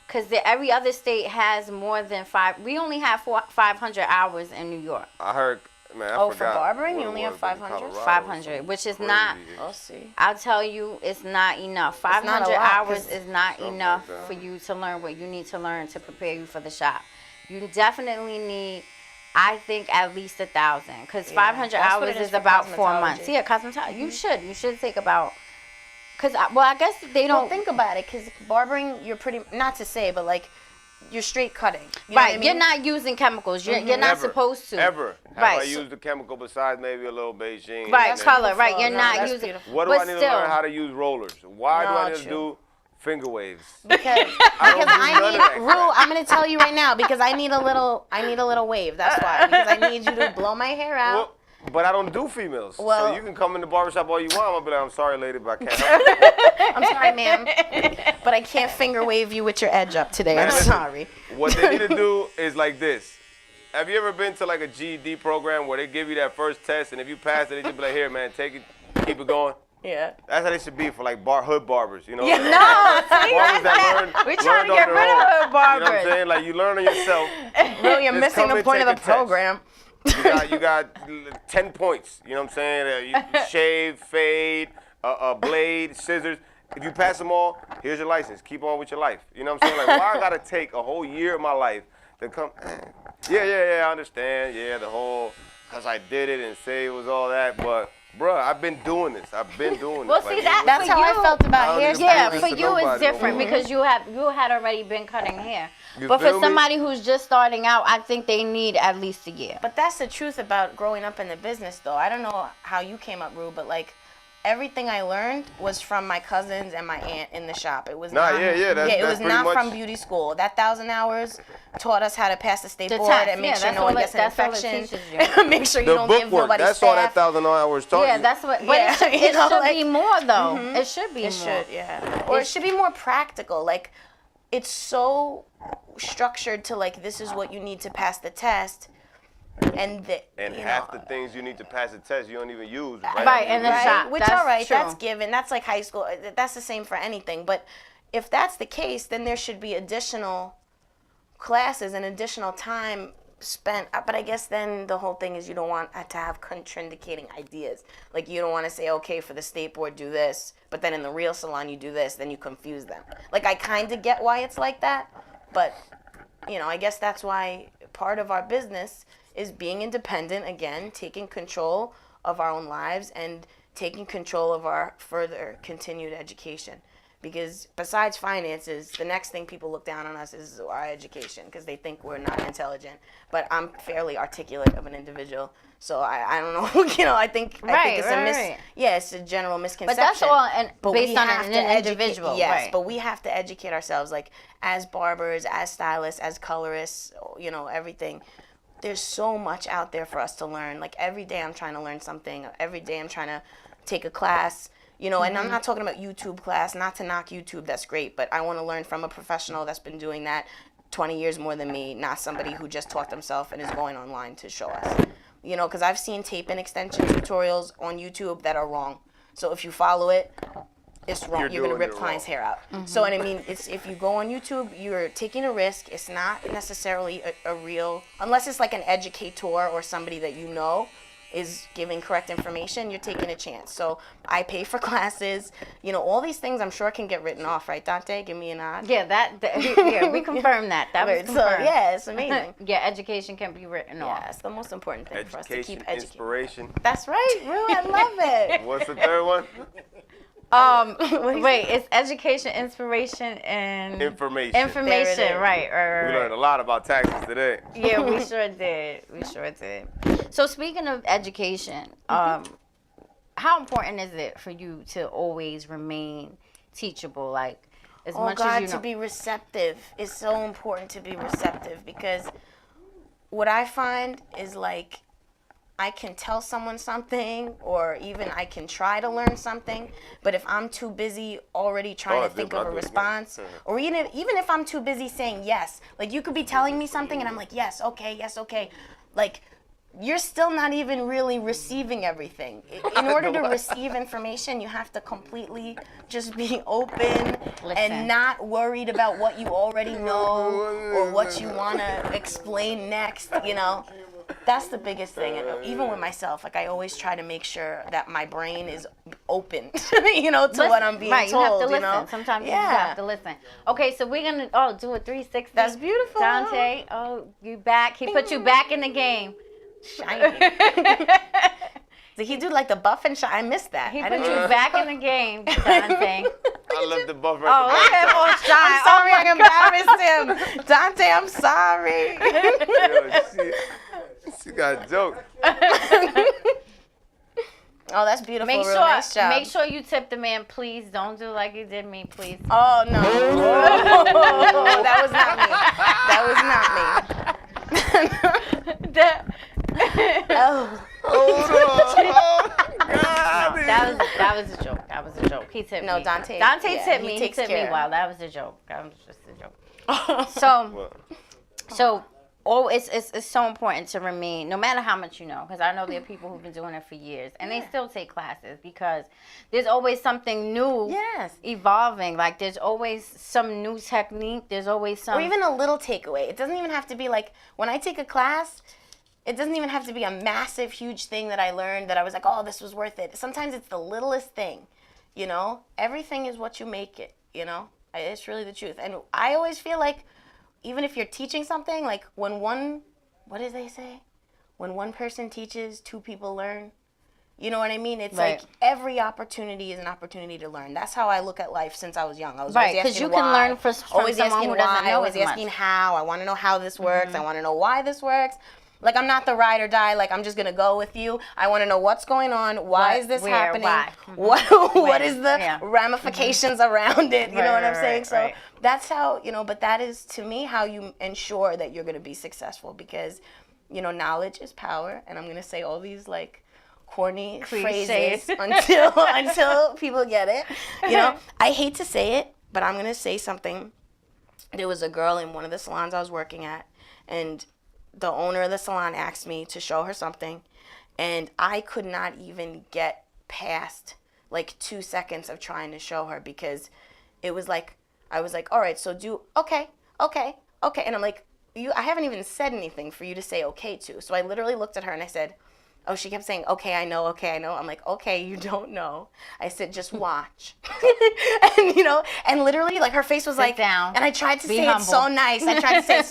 Because every other state has more than we only have 500 hours in New York. I heard, man, I Oh, forgot. for barbering, what you it only have was, but in 500? Colorado 500, it's which is crazy. not, I'll see. I'll tell you, it's not enough. not a 500 lot, hours 'cause- is not Something enough like that. for you to learn what you need to learn to prepare you for the shop. You definitely need, I think, at least 1,000, because Yeah, 500 that's what hours it is is for about 4 cosmetology. months. Yeah, cosmetology. You should take about, because, well, I guess they don't. Well, think about it, because barbering, you're pretty, not to say, but like, you're straight cutting. You know what I Right, mean? you're not using chemicals. You're not Never, supposed to. Ever. Have Right, I so- used a chemical besides maybe a little Beijing? Right, and then- color. Right, you're No, not that's using. beautiful. What do but I need still, to learn how to use rollers? Why do I No, need to true. do finger waves? Because I don't do I none of need that Rue, crap. I'm gonna tell you right now because I need a little wave. That's why. Because I need you to blow my hair out. Well, but I don't do females. Well- so you can come in the barbershop all you want. I'm gonna be like, I'm sorry, lady, but I can't help you. I'm sorry, ma'am, but I can't finger wave you with your edge up today. Man, I'm listen, sorry. What they need to do is like this. Have you ever been to like a GED program where they give you that first test, and if you pass it, they just be like, here, man, take it, keep it going? Yeah. That's how they should be for like hood barbers, you know? Yeah, no, see, Barbers that learn, we're trying to learned on get their rid of own. hood You know what barbers. I'm saying? Like you learn on yourself. Rue, you're Just missing come the and point of take the a test. program. You got 10 points. You know what I'm saying? You shave, fade, a blade, scissors. If you pass them all, here's your license. Keep on with your life. You know what I'm saying? Like, why I gotta take a whole year of my life to come? Yeah, I understand. Yeah, the whole, cause I did it and say it was all that, but. Bruh, I've been doing this. Well, see, Like, that's how I felt about I don't hairstyling. need to Yeah, prove for this to you it's nobody no different more. because you had already been cutting hair. You But for feel me? somebody who's just starting out, I think they need at least a year. But that's the truth about growing up in the business, though. I don't know how you came up, Rue, but like everything I learned was from my cousins and my aunt in the shop. It was Nah, not, yeah, it that's was pretty not much- from beauty school. That 1,000 hours taught us how to pass the state The board test, and make yeah, sure that's no one all gets it- an that's all it infection. teaches you. Make sure you The don't give bookwork, nobody that's all that staph. 1,000 hours taught Yeah, you. that's what. But Yeah, it should, you it know, should like- be more though. It should be It more. should, yeah. Or it should be more practical. Like, it's so structured to like, this is what you need to pass the test. And And you half know, the things you need to pass the test, you don't even use. Right, in the shop. Which, That's all right, true. that's given. That's like high school. That's the same for anything. But if that's the case, then there should be additional classes and additional time spent. But I guess then the whole thing is you don't want to have contraindicating ideas. Like, you don't want to say, okay, for the state board, do this. But then in the real salon, you do this. Then you confuse them. Like, I kind of get why it's like that. But, you know, I guess that's why part of our business is being independent, again, taking control of our own lives and taking control of our further continued education. Because besides finances, the next thing people look down on us is our education, because they think we're not intelligent. But I'm fairly articulate of an individual, so I don't know. You know, I think it's right. yeah, it's a general misconception. But that's all and But based we on have an to educate- individual. Yes, right. but we have to educate ourselves, like as barbers, as stylists, as colorists, you know, everything. There's so much out there for us to learn. Like, every day I'm trying to learn something. Every day I'm trying to take a class, you know, and I'm not talking about YouTube class, not to knock YouTube, that's great, but I want to learn from a professional that's been doing that 20 years more than me, not somebody who just taught themselves and is going online to show us. You know, because I've seen tape and extension tutorials on YouTube that are wrong. So if you follow it, it's wrong. You're going to rip clients' hair out. So, and I mean, it's if you go on YouTube, you're taking a risk. It's not necessarily a real, unless it's like an educator or somebody that you know is giving correct information, you're taking a chance. So I pay for classes. You know, all these things I'm sure can get written off, right, Dante? Give me a nod. Yeah, yeah, we confirmed that. That was Right, so, confirmed. yeah, it's amazing. Yeah, education can be written off. Yeah, it's the most important thing for us to Education, keep educating. inspiration. That's right, Rue. I love it. What's the third one? Wait, it's education, inspiration, and Information. There information. it is. Right. We learned a lot about taxes today. Yeah, we sure did. We sure did. So speaking of education, how important is it for you to always remain teachable? Like, as Oh much God, as you to know. be receptive is so important. To be receptive, because what I find is, like, I can tell someone something, or even I can try to learn something, but if I'm too busy already trying to think of a response, or even if I'm too busy saying yes, like, you could be telling me something and I'm like, yes, okay, like, you're still not even really receiving everything. In order to receive information, you have to completely just be open and not worried about what you already know or what you want to explain next, you know. That's the biggest thing. And even with myself, like, I always try to make sure that my brain is open, you know, to what I'm being right, told, you have to listen. know? Sometimes you just have to listen. Okay, so we're going to do a 360. That's beautiful. Dante, you back. He put you back in the game. Shiny. Did he do like the buff and shine? I missed that. He I put didn't you back in the game, Dante. I left the buffer Oh, look at him all shine. I'm sorry I embarrassed him. Dante, I'm sorry. She got a joke. Oh, that's beautiful. Make Real nice job. make sure you tip the man, please. Don't do like you did me, please. Oh, no. That was not me. That was not me. Oh. That was a joke. That was a joke. He tipped me. No, Dante. Dante yeah, tipped me. He takes tipped me care. well. That was a joke. That was just a joke. So it's so important to remain, no matter how much you know, because I know there are people who've been doing it for years, and they still take classes because there's always something new evolving. Like, there's always some new technique. There's always some... Or even a little takeaway. It doesn't even have to be like, when I take a class, it doesn't even have to be a massive, huge thing that I learned that I was like, oh, this was worth it. Sometimes it's the littlest thing, you know? Everything is what you make it, you know? It's really the truth. And I always feel like, even if you're teaching something, like, when what did they say? When one person teaches, two people learn. You know what I mean? It's like every opportunity is an opportunity to learn. That's how I look at life since I was young. I was always asking because you why. can learn from always someone asking who doesn't why. know Always as much. asking how. I want to know how this works. I want to know why this works. Like, I'm not the ride or die. Like, I'm just gonna go with you. I want to know what's going on. Why is this happening? Why? What is the ramifications around it? You know what I'm saying? So that's how, but that is, to me, how you ensure that you're gonna be successful, because, knowledge is power. And I'm gonna say all these like corny phrases until people get it. I hate to say it, but I'm gonna say something. There was a girl in one of the salons I was working at, and the owner of the salon asked me to show her something, and I could not even get past like 2 seconds of trying to show her, because it was like, I was like, all right, so okay. And I'm like, I haven't even said anything for you to say okay to. So I literally looked at her and I said, oh, she kept saying, okay, I know. I'm like, okay, you don't know. I said, just watch. and literally, like, her face was like, down. and I tried to say humble. it so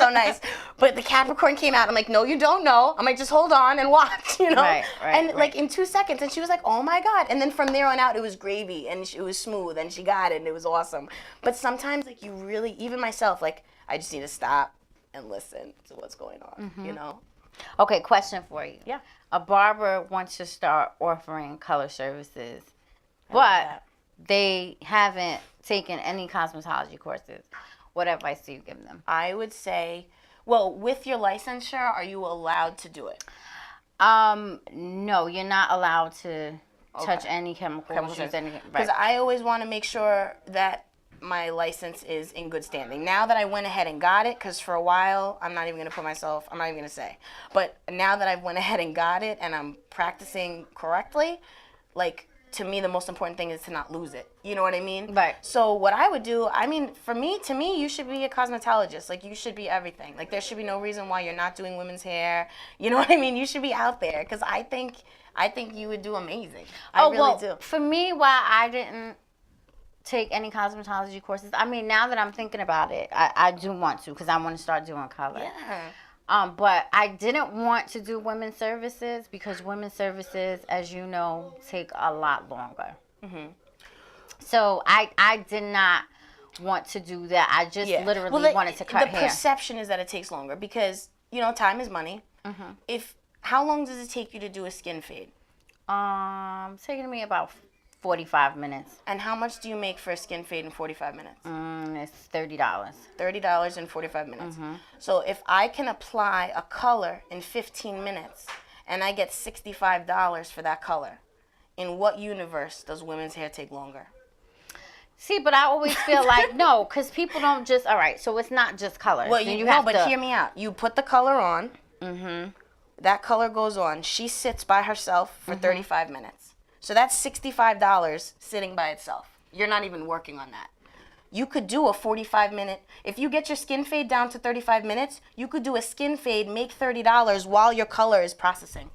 nice. But the Capricorn came out. I'm like, no, you don't know. I'm like, just hold on and watch, Right, and like in 2 seconds, and she was like, oh my God. And then from there on out, it was gravy, and it was smooth, and she got it, and it was awesome. But sometimes, like, you really, even myself, like, I just need to stop and listen to what's going on, Okay, question for you. Yeah. A barber wants to start offering color services, but they haven't taken any cosmetology courses. What advice do you give them? I would say, well, with your licensure, are you allowed to do it? No, you're not allowed to touch any chemicals. Because I always want to make sure that my license is in good standing. Now that I went ahead and got it, because for a while, I'm not even going to say. But now that I've went ahead and got it and I'm practicing correctly, like, to me, the most important thing is to not lose it. You know what I mean? Right. So what I would do, to me, you should be a cosmetologist. Like, you should be everything. Like, there should be no reason why you're not doing women's hair. You know what I mean? You should be out there, because I think you would do amazing. I really do. For me, why I didn't take any cosmetology courses, now that I'm thinking about it, I do want to, because I want to start doing color. Yeah. But I didn't want to do women's services, because women's services, as you know, take a lot longer. Mm-hmm. So I did not want to do that. I just literally wanted to cut hair. The perception is that it takes longer, because, time is money. Mm-hmm. How long does it take you to do a skin fade? It's taking me about 45 minutes. And how much do you make for a skin fade in 45 minutes? It's $30. $30 in 45 minutes. Mm-hmm. So if I can apply a color in 15 minutes and I get $65 for that color, in what universe does women's hair take longer? See, but I always feel like, no, because people don't just, all right, so it's not just color. Well, hear me out. You put the color on. Mm-hmm. That color goes on. She sits by herself for 35 minutes. So that's $65 sitting by itself. You're not even working on that. You could do a 45-minute. If you get your skin fade down to 35 minutes, you could do a skin fade, make $30 while your color is processing.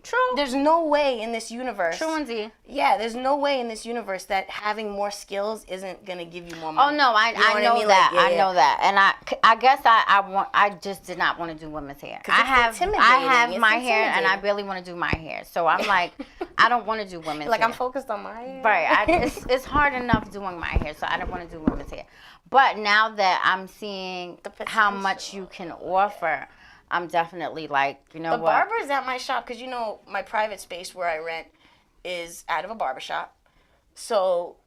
True. There's no way in this universe. True indeed. Yeah, there's no way in this universe that having more skills isn't gonna give you more money. Oh no, I know that. I know that, and I guess I just did not want to do women's hair. I have my hair, and I barely want to do my hair. So I'm like, I don't want to do women's hair. I'm focused on my hair. Right. It's hard enough doing my hair, so I don't want to do women's hair. But now that I'm seeing how much you can offer, I'm definitely like, you know what? The barbers at my shop, because my private space where I rent is out of a barber shop. So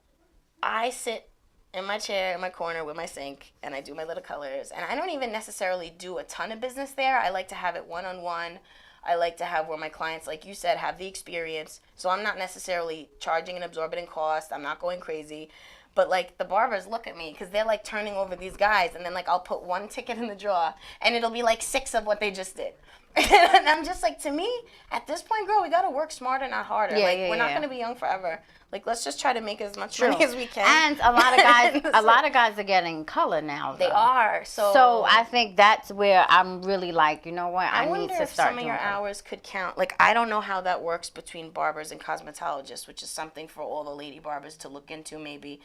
I sit in my chair in my corner with my sink and I do my little colors. And I don't even necessarily do a ton of business there. I like to have it one-on-one. I like to have where my clients, like you said, have the experience. So I'm not necessarily charging an exorbitant cost. I'm not going crazy. But, like, the barbers look at me because they're, like, turning over these guys. And then, like, I'll put one ticket in the drawer. And it'll be, like, 6 of what they just did. And I'm just like, to me, at this point, girl, we got to work smarter, not harder. We're not going to be young forever. Like, let's just try to make as much money as we can. And a lot of guys are getting color now, though. They are. So I think that's where I'm really like, you know what, I need to start doing I wonder if some of your hours could count. Like, I don't know how that works between barbers and cosmetologists, which is something for all the lady barbers to look into maybe.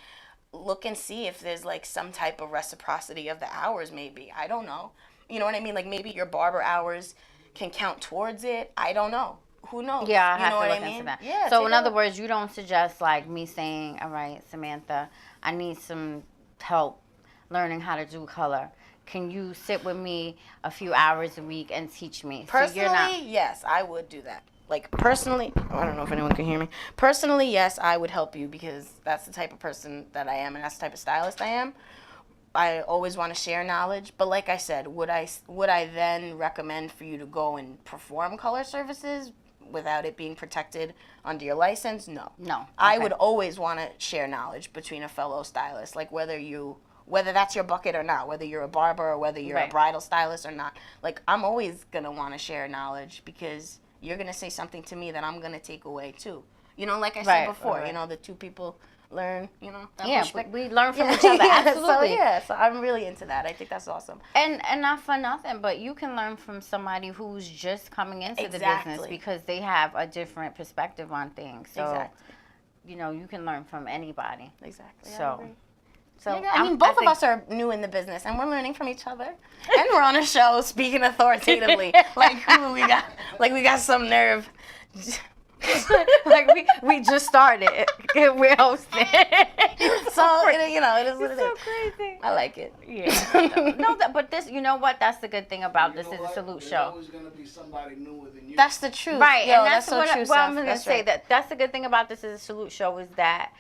Look and see if there's, like, some type of reciprocity of the hours maybe. I don't know. You know what I mean? Like, maybe your barber hours can count towards it. I don't know. Who knows? Yeah, I you have know to what look I mean? into that. Yeah, so in other words, you don't suggest like me saying, all right, Samantha, I need some help learning how to do color. can you sit with me a few hours a week and teach me? Personally, yes, I would do that. Like, personally, I don't know if anyone can hear me. Personally, yes, I would help you because that's the type of person that I am and that's the type of stylist I am. I always want to share knowledge, but like I said, would I then recommend for you to go and perform color services without it being protected under your license? No. No. I Okay. would always want to share knowledge between a fellow stylist, like whether that's your bucket or not, whether you're a barber or whether you're a bridal stylist or not. Like, I'm always going to want to share knowledge because you're going to say something to me that I'm going to take away too. You know, like I said before, you know, the two people learn, you know. We learn from each other, absolutely. So I'm really into that. I think that's awesome. And not for nothing, but you can learn from somebody who's just coming into the business because they have a different perspective on things. So, you know, you can learn from anybody. Exactly. So, I mean, both of us are new in the business, and we're learning from each other. And we're on a show speaking authoritatively. Like, who we got? Like, we got some nerve. Like, we just started. We're hosting. So, you know, it is what it is. So crazy. I like it. Yeah. No, but this, you know what? That's the good thing about this is a Salute show. always going to be somebody newer than you. That's the truth. Right, Yo, and that's so what, true, what I'm Seth. going to say. That's the good thing about this is a Salute show is that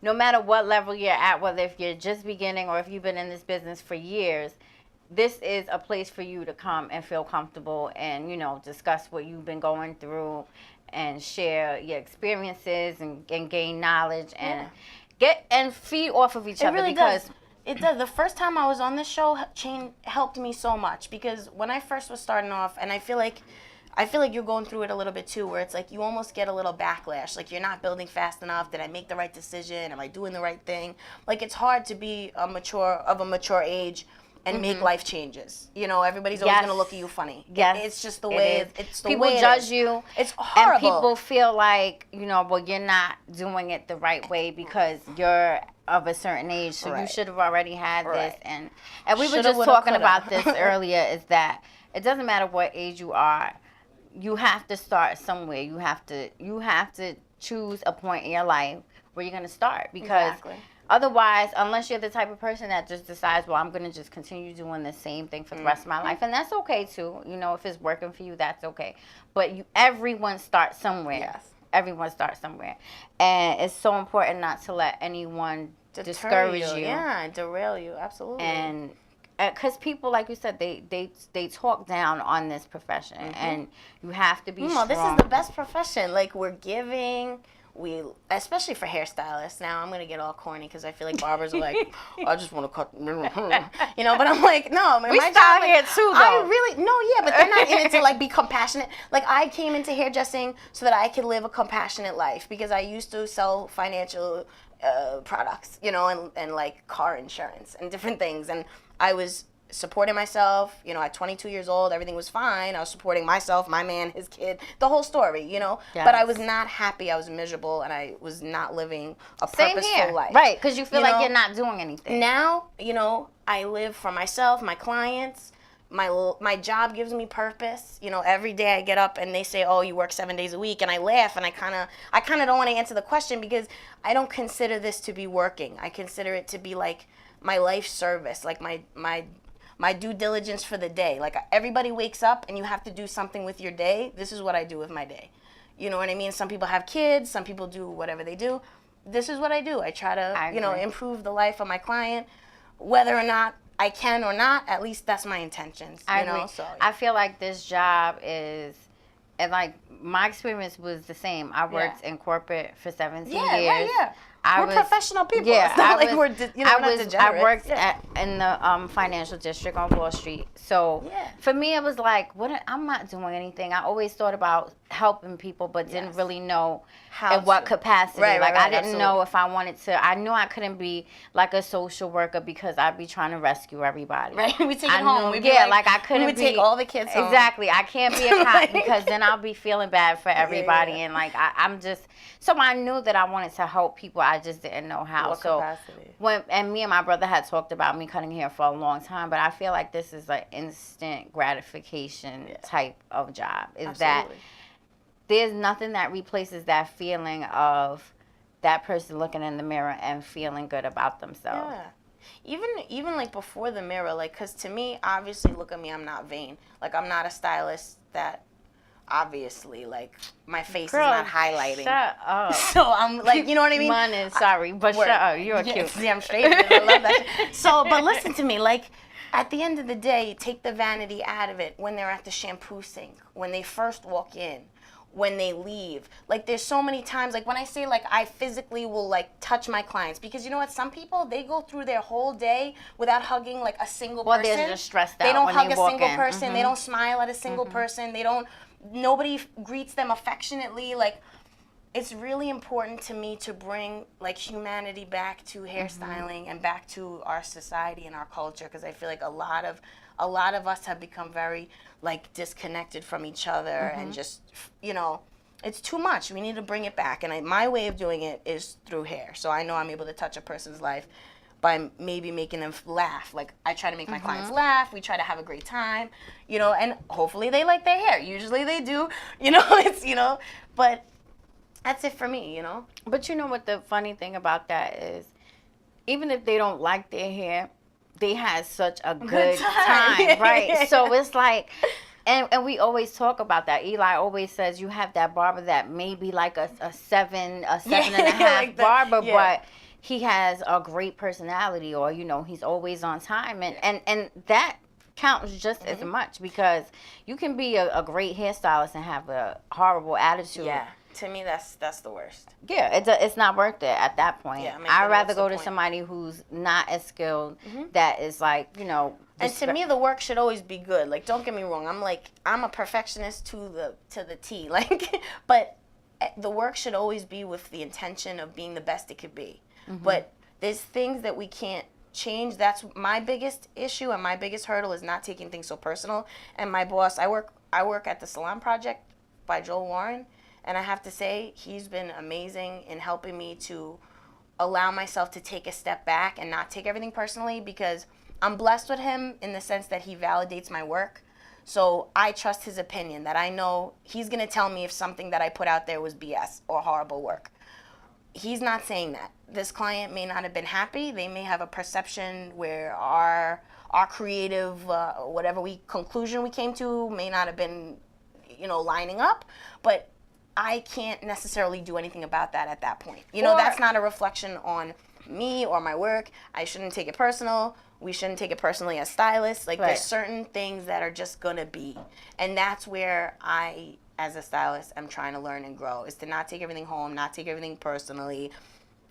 no matter what level you're at, whether if you're just beginning or if you've been in this business for years, this is a place for you to come and feel comfortable and, you know, discuss what you've been going through and share your experiences and gain knowledge and get and feed off of each other. Really because does. It does. The first time I was on this show helped me so much because when I first was starting off, and I feel like you're going through it a little bit too, where it's like you almost get a little backlash. Like, you're not building fast enough. Did I make the right decision? Am I doing the right thing? Like, it's hard to be a mature age and make life changes. You know, everybody's always going to look at you funny. Yes, it's just the way it's the people way judge you. It's horrible. And people feel like, you know, well, you're not doing it the right way because you're of a certain age, so you should have already had this. And we were just talking about this earlier, is that it doesn't matter what age you are. You have to start somewhere. You have to choose a point in your life where you're going to start because otherwise, unless you're the type of person that just decides, well, I'm going to just continue doing the same thing for the rest of my life, and that's okay too. You know, if it's working for you, that's okay. But everyone starts somewhere. Yes. Everyone starts somewhere. And it's so important not to let anyone discourage you. Yeah, derail you. Absolutely. And because people, like you said, they talk down on this profession, and you have to be strong. This is the best profession. Like, we're giving. Especially for hairstylists. Now, I'm going to get all corny because I feel like barbers are like, I just want to cut, you know, but I'm like, no, man, we my style job, here too, though. I really, no, yeah, but they're not in it to, like, be compassionate. Like, I came into hairdressing so that I could live a compassionate life because I used to sell financial products, you know, and like car insurance and different things. And I was supporting myself, you know, at 22 years old, everything was fine. I was supporting myself, my man, his kid, the whole story, you know. Yes. But I was not happy. I was miserable, and I was not living a purposeful life. Right, because you feel like you're not doing anything. Now, you know, I live for myself, my clients. My job gives me purpose. You know, every day I get up and they say, "Oh, you work 7 days a week," and I laugh, and I kind of don't want to answer the question because I don't consider this to be working. I consider it to be like my life service, like my due diligence for the day. Like, everybody wakes up and you have to do something with your day. This is what I do with my day. You know what I mean? Some people have kids, some people do whatever they do. This is what I do. I try to, you know, improve the life of my client, whether or not I can or not, at least that's my intentions. I know? agree. So, yeah. I feel like this job is, and like my experience was the same. I worked in corporate for 17 years. Right, yeah. We're professional people. Yeah, it's not like we're, you know, not degenerates. I worked in the financial district on Wall Street. So for me, it was like, I'm not doing anything. I always thought about helping people, but didn't really know in what capacity. I didn't know if I wanted to. I knew I couldn't be like a social worker because I'd be trying to rescue everybody. Right, we take it home. I couldn't. We would take all the kids home. Exactly, I can't be a cop because then I'll be feeling bad for everybody, and like I'm just. So I knew that I wanted to help people. I just didn't know how. What capacity? And me and my brother had talked about me cutting hair for a long time, but I feel like this is an instant gratification type of job. That there's nothing that replaces that feeling of that person looking in the mirror and feeling good about themselves. Even like before the mirror, like, because to me, obviously, look at me, I'm not vain. Like, I'm not a stylist that obviously, like, my face Girl, is not highlighting. Shut up. So I'm like, you know what I mean? Mine is sorry, but Word. shut up. You're cute. Damn straight. I love that shit. So, but listen to me, like, at the end of the day, take the vanity out of it when they're at the shampoo sink, when they first walk in, when they leave. Like, there's so many times, like, when I say, like, I physically will, like, touch my clients, because you know what, some people, they go through their whole day without hugging, like, a single person. Well, they're just stressed out. They don't when hug they a walk single in. person. They don't smile at a single person. Nobody greets them affectionately. Like, it's really important to me to bring, like, humanity back to hairstyling and back to our society and our culture, because I feel like a lot of us have become very, like, disconnected from each other and just, you know, it's too much. We need to bring it back, and my way of doing it is through hair. So I know I'm able to touch a person's life by maybe making them laugh. Like, I try to make my clients laugh. We try to have a great time, you know, and hopefully they like their hair. Usually they do, you know, it's, you know, but that's it for me, you know. But you know what the funny thing about that is, even if they don't like their hair, they had such a good time, right? So it's like, and we always talk about that. Eli always says you have that barber that may be like a seven and a half like barber, but he has a great personality, or, you know, he's always on time, and that counts just as much, because you can be a great hairstylist and have a horrible attitude. Yeah. To me, that's the worst. Yeah, it's not worth it at that point. Yeah, I'd rather go to somebody who's not as skilled, that is, like, you know. And to me, the work should always be good. Like, don't get me wrong. I'm a perfectionist to the T. Like, but the work should always be with the intention of being the best it could be. But there's things that we can't change. That's my biggest issue, and my biggest hurdle is not taking things so personal. And my boss, I work at the Salon Project by Joel Warren. And I have to say, he's been amazing in helping me to allow myself to take a step back and not take everything personally, because I'm blessed with him in the sense that he validates my work. So I trust his opinion, that I know he's going to tell me if something that I put out there was BS or horrible work. He's not saying that. This client may not have been happy. They may have a perception where our creative, whatever conclusion we came to may not have been, you know, lining up. But I can't necessarily do anything about that at that point. You know, that's not a reflection on me or my work. I shouldn't take it personal. We shouldn't take it personally as stylists. Like, there's certain things that are just gonna be. And that's where I, as a stylist, am trying to learn and grow, is to not take everything home, not take everything personally.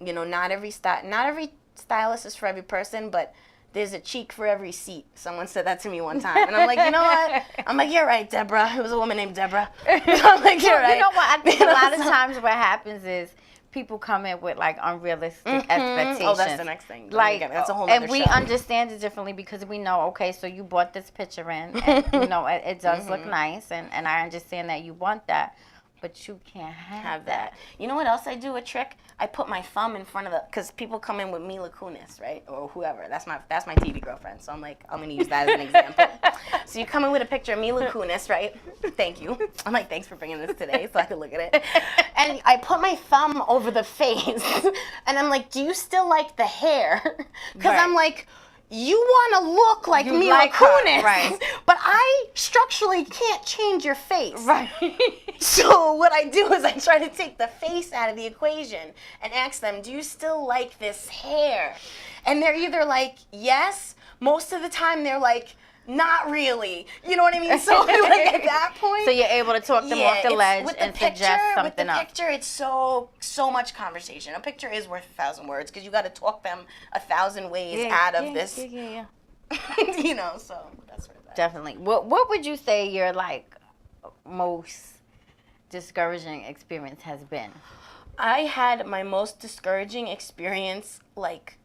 You know, not every stylist is for every person, but there's a cheek for every seat. Someone said that to me one time. And I'm like, you know what? I'm like, you're right, Deborah. It was a woman named Deborah. I'm like, you're right. You know what? I think a lot of times what happens is people come in with, like, unrealistic expectations. Oh, that's the next thing. Like, that's a whole and other we show. understand it differently, because we know, okay, so you brought this picture in, and, you know, it does look nice, and I understand that you want that. But you can't have that. You know what else I do, a trick? I put my thumb in front of because people come in with Mila Kunis, right? Or whoever. That's my TV girlfriend. So I'm like, I'm going to use that as an example. So you come in with a picture of Mila Kunis, right? Thank you. I'm like, thanks for bringing this today so I could look at it. And I put my thumb over the face. And I'm like, do you still like the hair? Because I'm like, you want to look like Mila Kunis, right? But I structurally can't change your face. Right. So what I do is I try to take the face out of the equation and ask them, do you still like this hair? And they're either like, yes. Most of the time they're like, not really. You know what I mean? So like at that point. So you're able to talk them off the ledge and suggest something up. With the picture, it's so much conversation. A picture is worth 1,000 words, because you got to talk them 1,000 ways out of this. Yeah. You know, so that's where that. Definitely. What would you say your, like, most discouraging experience has been? I had my most discouraging experience, like,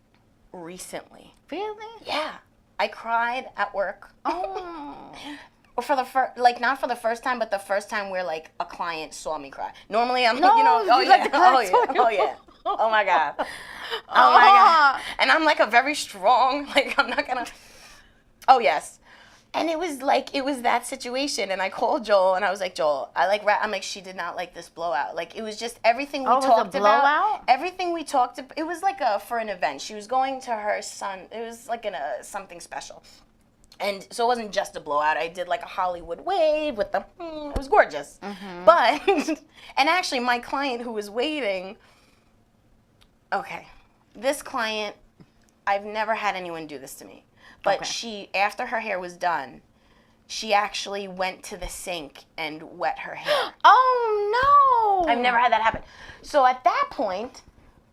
recently. Really? Yeah. I cried at work. Oh. For the first, like, not for the first time, but the first time where, like, a client saw me cry. Normally, I'm like, you know, oh yeah. Oh my God. Oh my God. And I'm like a very strong, like, I'm not gonna. Oh yes. And it was that situation, and I called Joel, and I was like, Joel, I'm like, she did not like this blowout. Like, it was just everything we talked about. Oh, it was a blowout? Everything we talked about. It was like for an event. She was going to her son. It was like something special. And so it wasn't just a blowout. I did like a Hollywood wave with the, it was gorgeous. But, and actually my client who was waiting, okay, this client, I've never had anyone do this to me. But she, after her hair was done, she actually went to the sink and wet her hair. Oh, no. I've never had that happen. So at that point,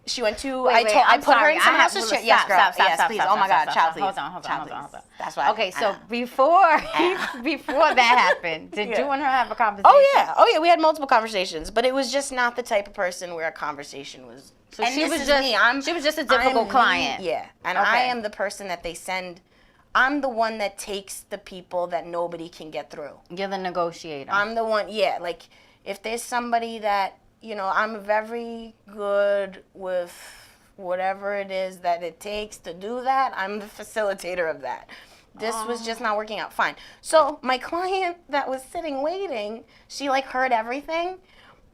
she went to, I put her in someone else's chair. Yes, girl. Yes, please. Oh my God, child, please. Hold on. That's why. Okay, so before that happened, did you and her have a conversation? Oh yeah, we had multiple conversations, but it was just not the type of person where a conversation was. So she was just a difficult client. Yeah, and I am the person that they send. I'm the one that takes the people that nobody can get through. You're the negotiator. I'm the one, like, if there's somebody that, I'm very good with whatever it is that it takes to do that, I'm the facilitator of that. This was just not working out fine. So my client that was sitting waiting, she, heard everything,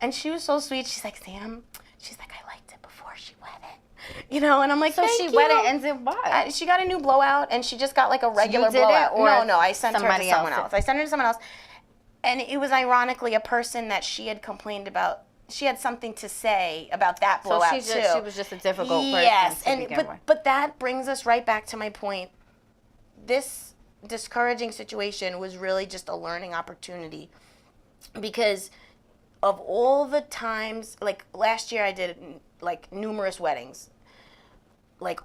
and she was so sweet. She's like, Sam, she's like, I liked it before she wet it. And I'm like, so she wet it and did what? She got a new blowout, and she just got a regular blowout. No, I sent her to someone else. I sent her to someone else, and it was ironically a person that she had complained about. She had something to say about that blowout too. So she was just a difficult person. Yes, but that brings us right back to my point. This discouraging situation was really just a learning opportunity, because of all the times, last year I did numerous weddings.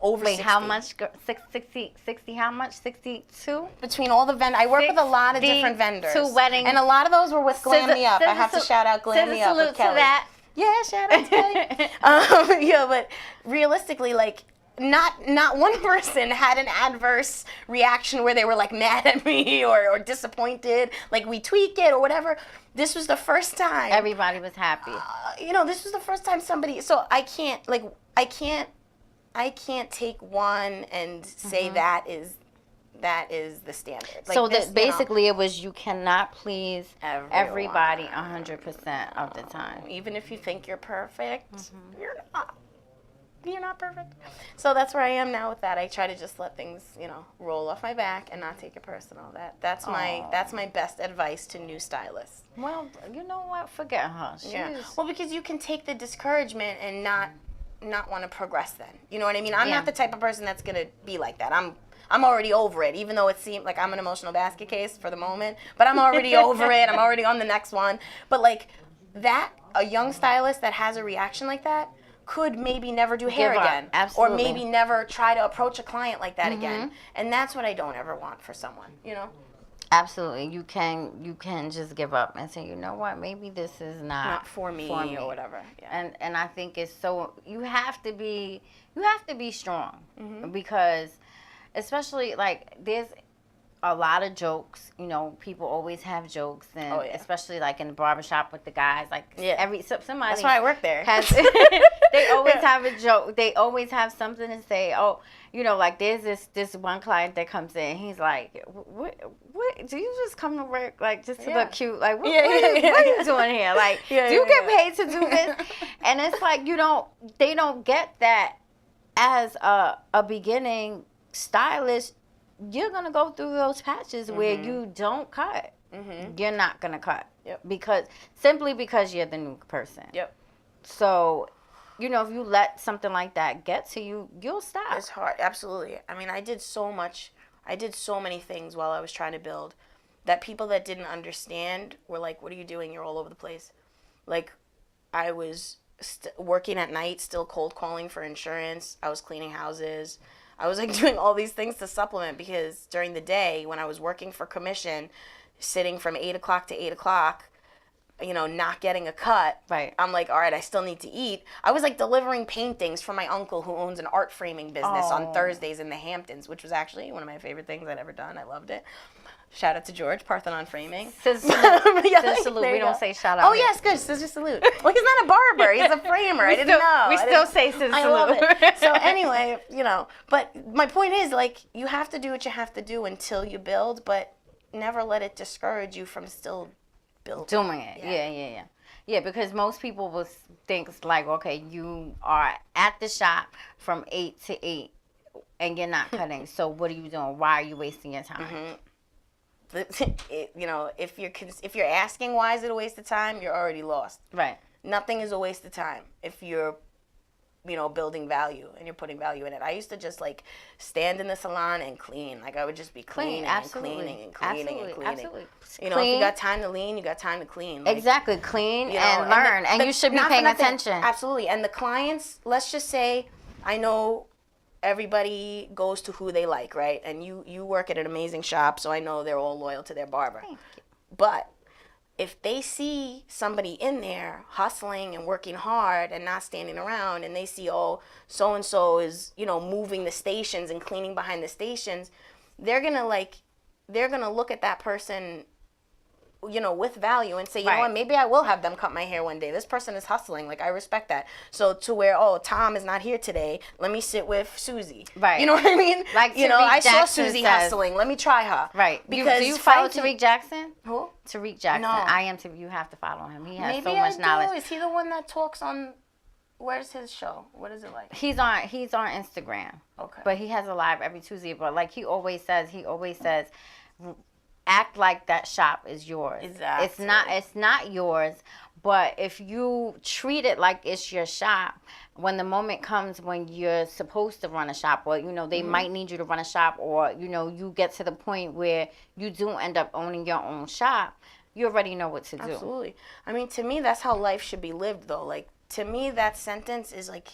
Over 60. How much? 60, how much? 62? Between all the vendors. I work with a lot of different vendors. 2 weddings. And a lot of those were with Glam Me Up. I have to shout out Glam Me Up with Kelly. To that. Yeah, shout out to Kelly. But realistically, not one person had an adverse reaction where they were mad at me or disappointed, we tweak it or whatever. This was the first time. Everybody was happy. This was the first time somebody, so I can't take one and say that is the standard. So basically it was you cannot please everybody 100% of the time. Even if you think you're perfect, you're not. You're not perfect. So that's where I am now with that. I try to just let things, roll off my back and not take it personal. That's my best advice to new stylists. Well, you know what? Forget her. Well, because you can take the discouragement and not want to progress then. You know what I mean? I'm not the type of person that's going to be like that. I'm already over it, even though it seemed like I'm an emotional basket case for the moment. But I'm already over it. I'm already on the next one. But a young stylist that has a reaction like that could maybe never do hair again. Absolutely. Or maybe never try to approach a client like that again. And that's what I don't ever want for someone, Absolutely. You can just give up and say, you know what, maybe this is not for me or whatever. Yeah. And I think it's so you have to be strong because especially there's a lot of jokes, people always have jokes, and especially in the barbershop with the guys, somebody. That's why I work there. They always have a joke. They always have something to say. Oh, there's this one client that comes in. He's like, what? Do you just come to work just to look cute? What are you doing here? Do you get paid to do this? And it's they don't get that as a beginning stylist. You're going to go through those patches where you don't cut. You're not going to cut. Yep. Simply because you're the new person. Yep. So, if you let something like that get to you, you'll stop. It's hard. Absolutely. I mean, I did so many things while I was trying to build that people that didn't understand were like, what are you doing? You're all over the place. I was working at night, still cold calling for insurance. I was cleaning houses. I was doing all these things to supplement, because during the day when I was working for commission, sitting from 8 o'clock to 8 o'clock, not getting a cut. Right. I'm all right, I still need to eat. I was delivering paintings for my uncle who owns an art framing business on Thursdays in the Hamptons, which was actually one of my favorite things I'd ever done. I loved it. Shout out to George, Parthenon Framing. ScissorSalute. We don't say shout out. Oh, yes, good. ScissorSalute. Well, he's not a barber. He's a framer. I didn't know. We still say ScissorSalute. I love it. So anyway, but my point is, you have to do what you have to do until you build. But never let it discourage you from still building. Doing it. Yeah, because most people will think like, okay, you are at the shop from 8 to 8 and you're not cutting. So what are you doing? Why are you wasting your time? You know, if you're asking why is it a waste of time, you're already lost. Right. Nothing is a waste of time if you're, you know, building value and you're putting value in it. I used to just like stand in the salon and clean. Like I would just be cleaning and cleaning and cleaning and cleaning. Absolutely. You know, if you got time to lean, you got time to clean. Like, exactly. Clean you know, and learn. And you should be paying attention. Absolutely. And the clients, let's just say, I know everybody goes to who they like, right? And you work at an amazing shop, so I know they're all loyal to their barber. Thank you. But if they see somebody in there hustling and working hard and not standing around, and they see, oh, so-and-so is, you know, moving the stations and cleaning behind the stations, they're gonna look at that person, you know, with value and say, you know what, maybe I will have them cut my hair one day. This person is hustling. Like, I respect that. So to where, oh, Tom is not here today, let me sit with Susie. Right. You know what I mean? Like, you know, Tariq I saw Jackson Susie says, hustling. Let me try her. Right. Because do you follow Tariq Jackson? Who? Tariq Jackson. No. I am. You have to follow him. He has Maybe so much knowledge. Is he the one that talks on? Where's his show? What is it like? He's on Instagram. Okay. But he has a live every Tuesday. But like he always says, act like that shop is yours. Exactly. It's not yours. But if you treat it like it's your shop, when the moment comes when you're supposed to run a shop, or, you know, they might need you to run a shop, or, you know, you get to the point where you do end up owning your own shop, you already know what to do. Absolutely. I mean, to me, that's how life should be lived, though. Like, to me, that sentence is like,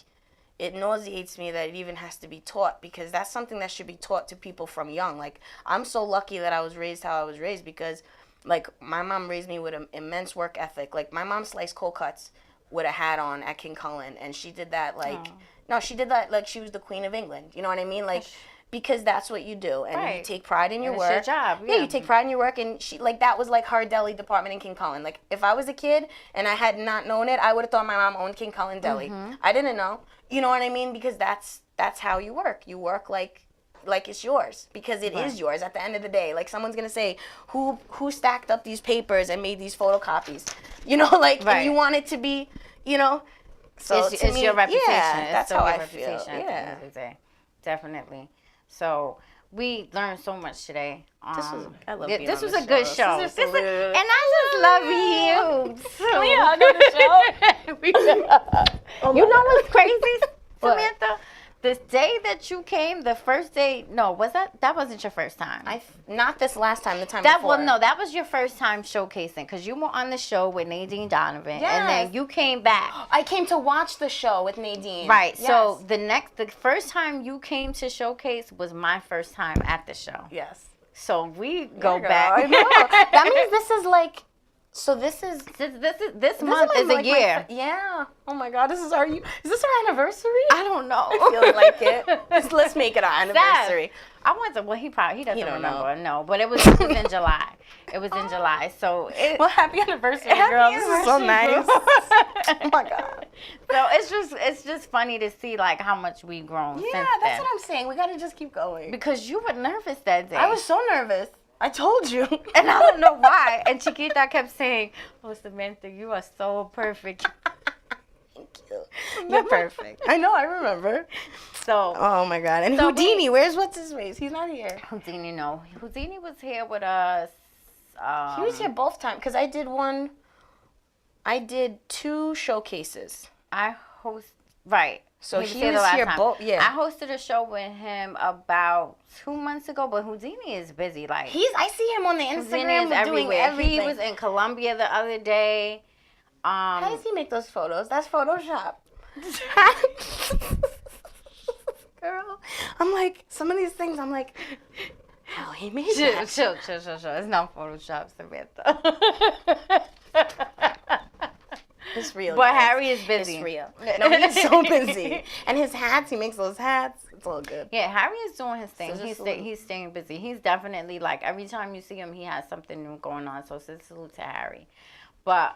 it nauseates me that it even has to be taught, because that's something that should be taught to people from young. Like, I'm so lucky that I was raised how I was raised, because, like, my mom raised me with an immense work ethic. Like, my mom sliced cold cuts with a hat on at King Cullen, and she did that, like, no, she did that like she was the Queen of England. You know what I mean? Like, because that's what you do, and you take pride in your work. It's your job. Yeah, you take pride in your work, and she, like, that was like her deli department in King Cullen. Like, if I was a kid and I had not known it, I would have thought my mom owned King Cullen Deli. I didn't know. You know what I mean? Because that's how you work. You work like it's yours, because it is yours at the end of the day. Like, someone's gonna say, who stacked up these papers and made these photocopies? You know, like, and you want it to be, you know. So it's your reputation. Yeah, that's how I feel. At the end of the day. Definitely. So we learned so much today. I love being this on was the a good show. ScissorSalute. And I just love you. Can we hug on the show? You know what's crazy, Samantha? The day that you came, the first day, no, that wasn't your first time. Not this last time, the time before. Well, no, that was your first time showcasing, because you were on the show with Nadine Donovan, and then you came back. I came to watch the show with Nadine. Right. Yes. So the first time you came to showcase was my first time at the show. Yes. So we go back. I know. That means this is like. So this month is a year. Yeah. Oh my God, is this our anniversary? I don't know. I feel like it. Let's make it our anniversary. I want to. Well, he doesn't remember. No, but it was in July. It was in July. So well, happy anniversary, girl. This is so nice. Oh my God. So it's just funny to see like how much we've grown. Yeah, that's what I'm saying. We gotta just keep going. Because you were nervous that day. I was so nervous. I told you. And I don't know why. And Chiquita kept saying, oh, Samantha, you are so perfect. Thank you. You're perfect. I know, I remember. So. Oh, my God. And so Houdini, what's his face? He's not here. Houdini, no. Houdini was here with us. He was here both times, because I did 2 showcases. Right. So he was here both. Yeah. I hosted a show with him about 2 months ago, but Houdini is busy. Like, I see him on the Instagram doing everything. He was in Colombia the other day. How does he make those photos? That's Photoshop. Girl, I'm like, some of these things, I'm like, how he made that? Chill. It's not Photoshop, Samantha. It's real. But guys. Harry is busy. It's real. No, he's so busy. And his hats, he makes those hats. It's all good. Yeah, Harry is doing his thing. He's staying busy. He's definitely, like, every time you see him, he has something new going on. So salute to Harry. But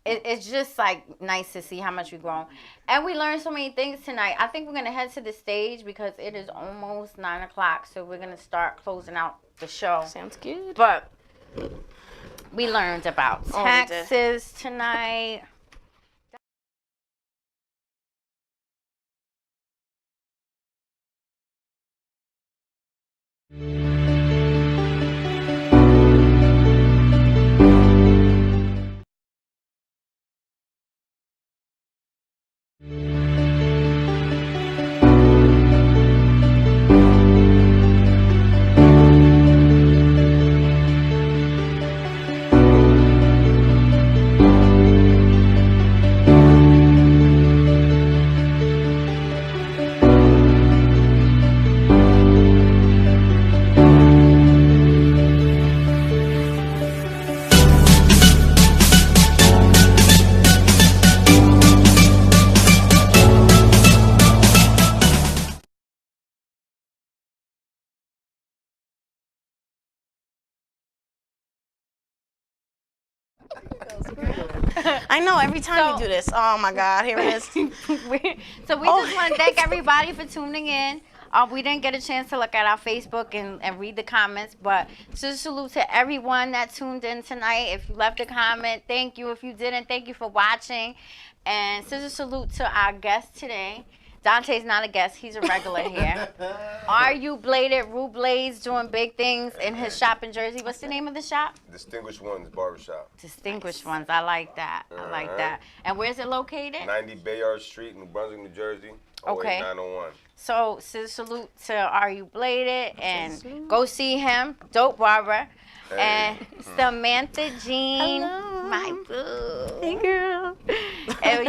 it's just like nice to see how much we've grown. And we learned so many things tonight. I think we're going to head to the stage because it is almost 9 o'clock. So we're going to start closing out the show. Sounds good. But we learned about taxes tonight. I know, every time you do this. Oh my God, here it is. So we just want to thank everybody for tuning in. We didn't get a chance to look at our Facebook and read the comments, but salute to everyone that tuned in tonight. If you left a comment, thank you. If you didn't, thank you for watching. And salute to our guest today. Dante's not a guest. He's a regular here. Are you bladed? Rue Blades doing big things in his shop in Jersey. What's the name of the shop? Distinguished Ones Barbershop. Distinguished Ones. I like that. I like that. And where's it located? 90 Bayard Street, New Brunswick, New Jersey. Okay. 08901. So, salute to Are You Bladed? And go see him. Dope barber. Hey. And Samantha Jean. Hello. My boo. Hey, girl. And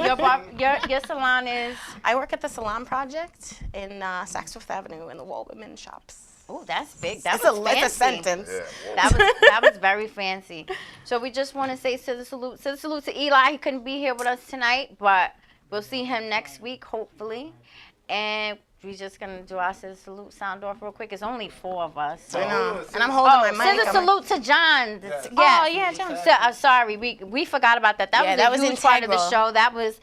your salon is? I work at the Salon Project in Saxforth Avenue in the Waldman shops. Oh, that's big. That's a sentence. Yeah, that was very fancy. So we just want to say salute to Eli. He couldn't be here with us tonight, but we'll see him next week, hopefully. And we're just gonna do our salute sound off real quick. It's only 4 of us. So. I know. And I'm holding my mic. Salute to John. Yeah. Oh yeah, John. So, sorry, we forgot about that. That was a huge part of the show. That was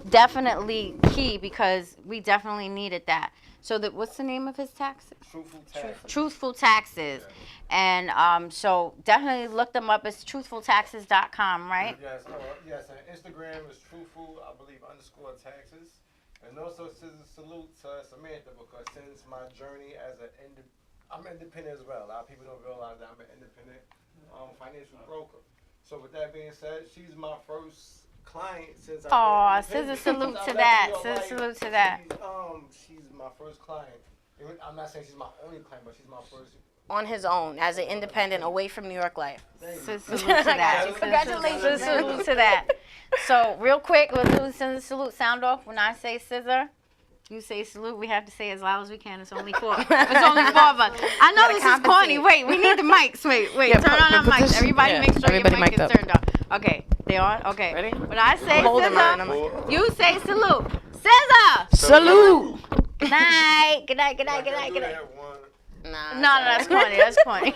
definitely key because we definitely needed that. So what's the name of his taxes? Truthful Taxes. And so definitely look them up. It's truthfultaxes.com, right? Yes, yes. And Instagram is truthful, I believe, _taxes. And also salute to Samantha because since my journey as I'm independent as well. A lot of people don't realize that I'm an independent financial broker. So with that being said, she's my first client since I've been independent. Salute to that. Salute to that. She's my first client. I'm not saying she's my only client, but she's my first. On his own, as an independent, away from New York life. Salute to that. Congratulations. Salute to that. So real quick, we'll do the salute sound off. When I say scissor, you say salute. We have to say as loud as we can. It's only 4. It's only 4 of us. I know this is corny. Wait, we need the mics. Wait. Yeah, turn on our mics. Everybody make sure your mic is up. turned on. Okay, they on? Okay. Ready? When I say scissor, you say salute. Scissor! Salute! Good night. Good night. Good night. Good night. Good night. Nah, No, that's corny. That's corny.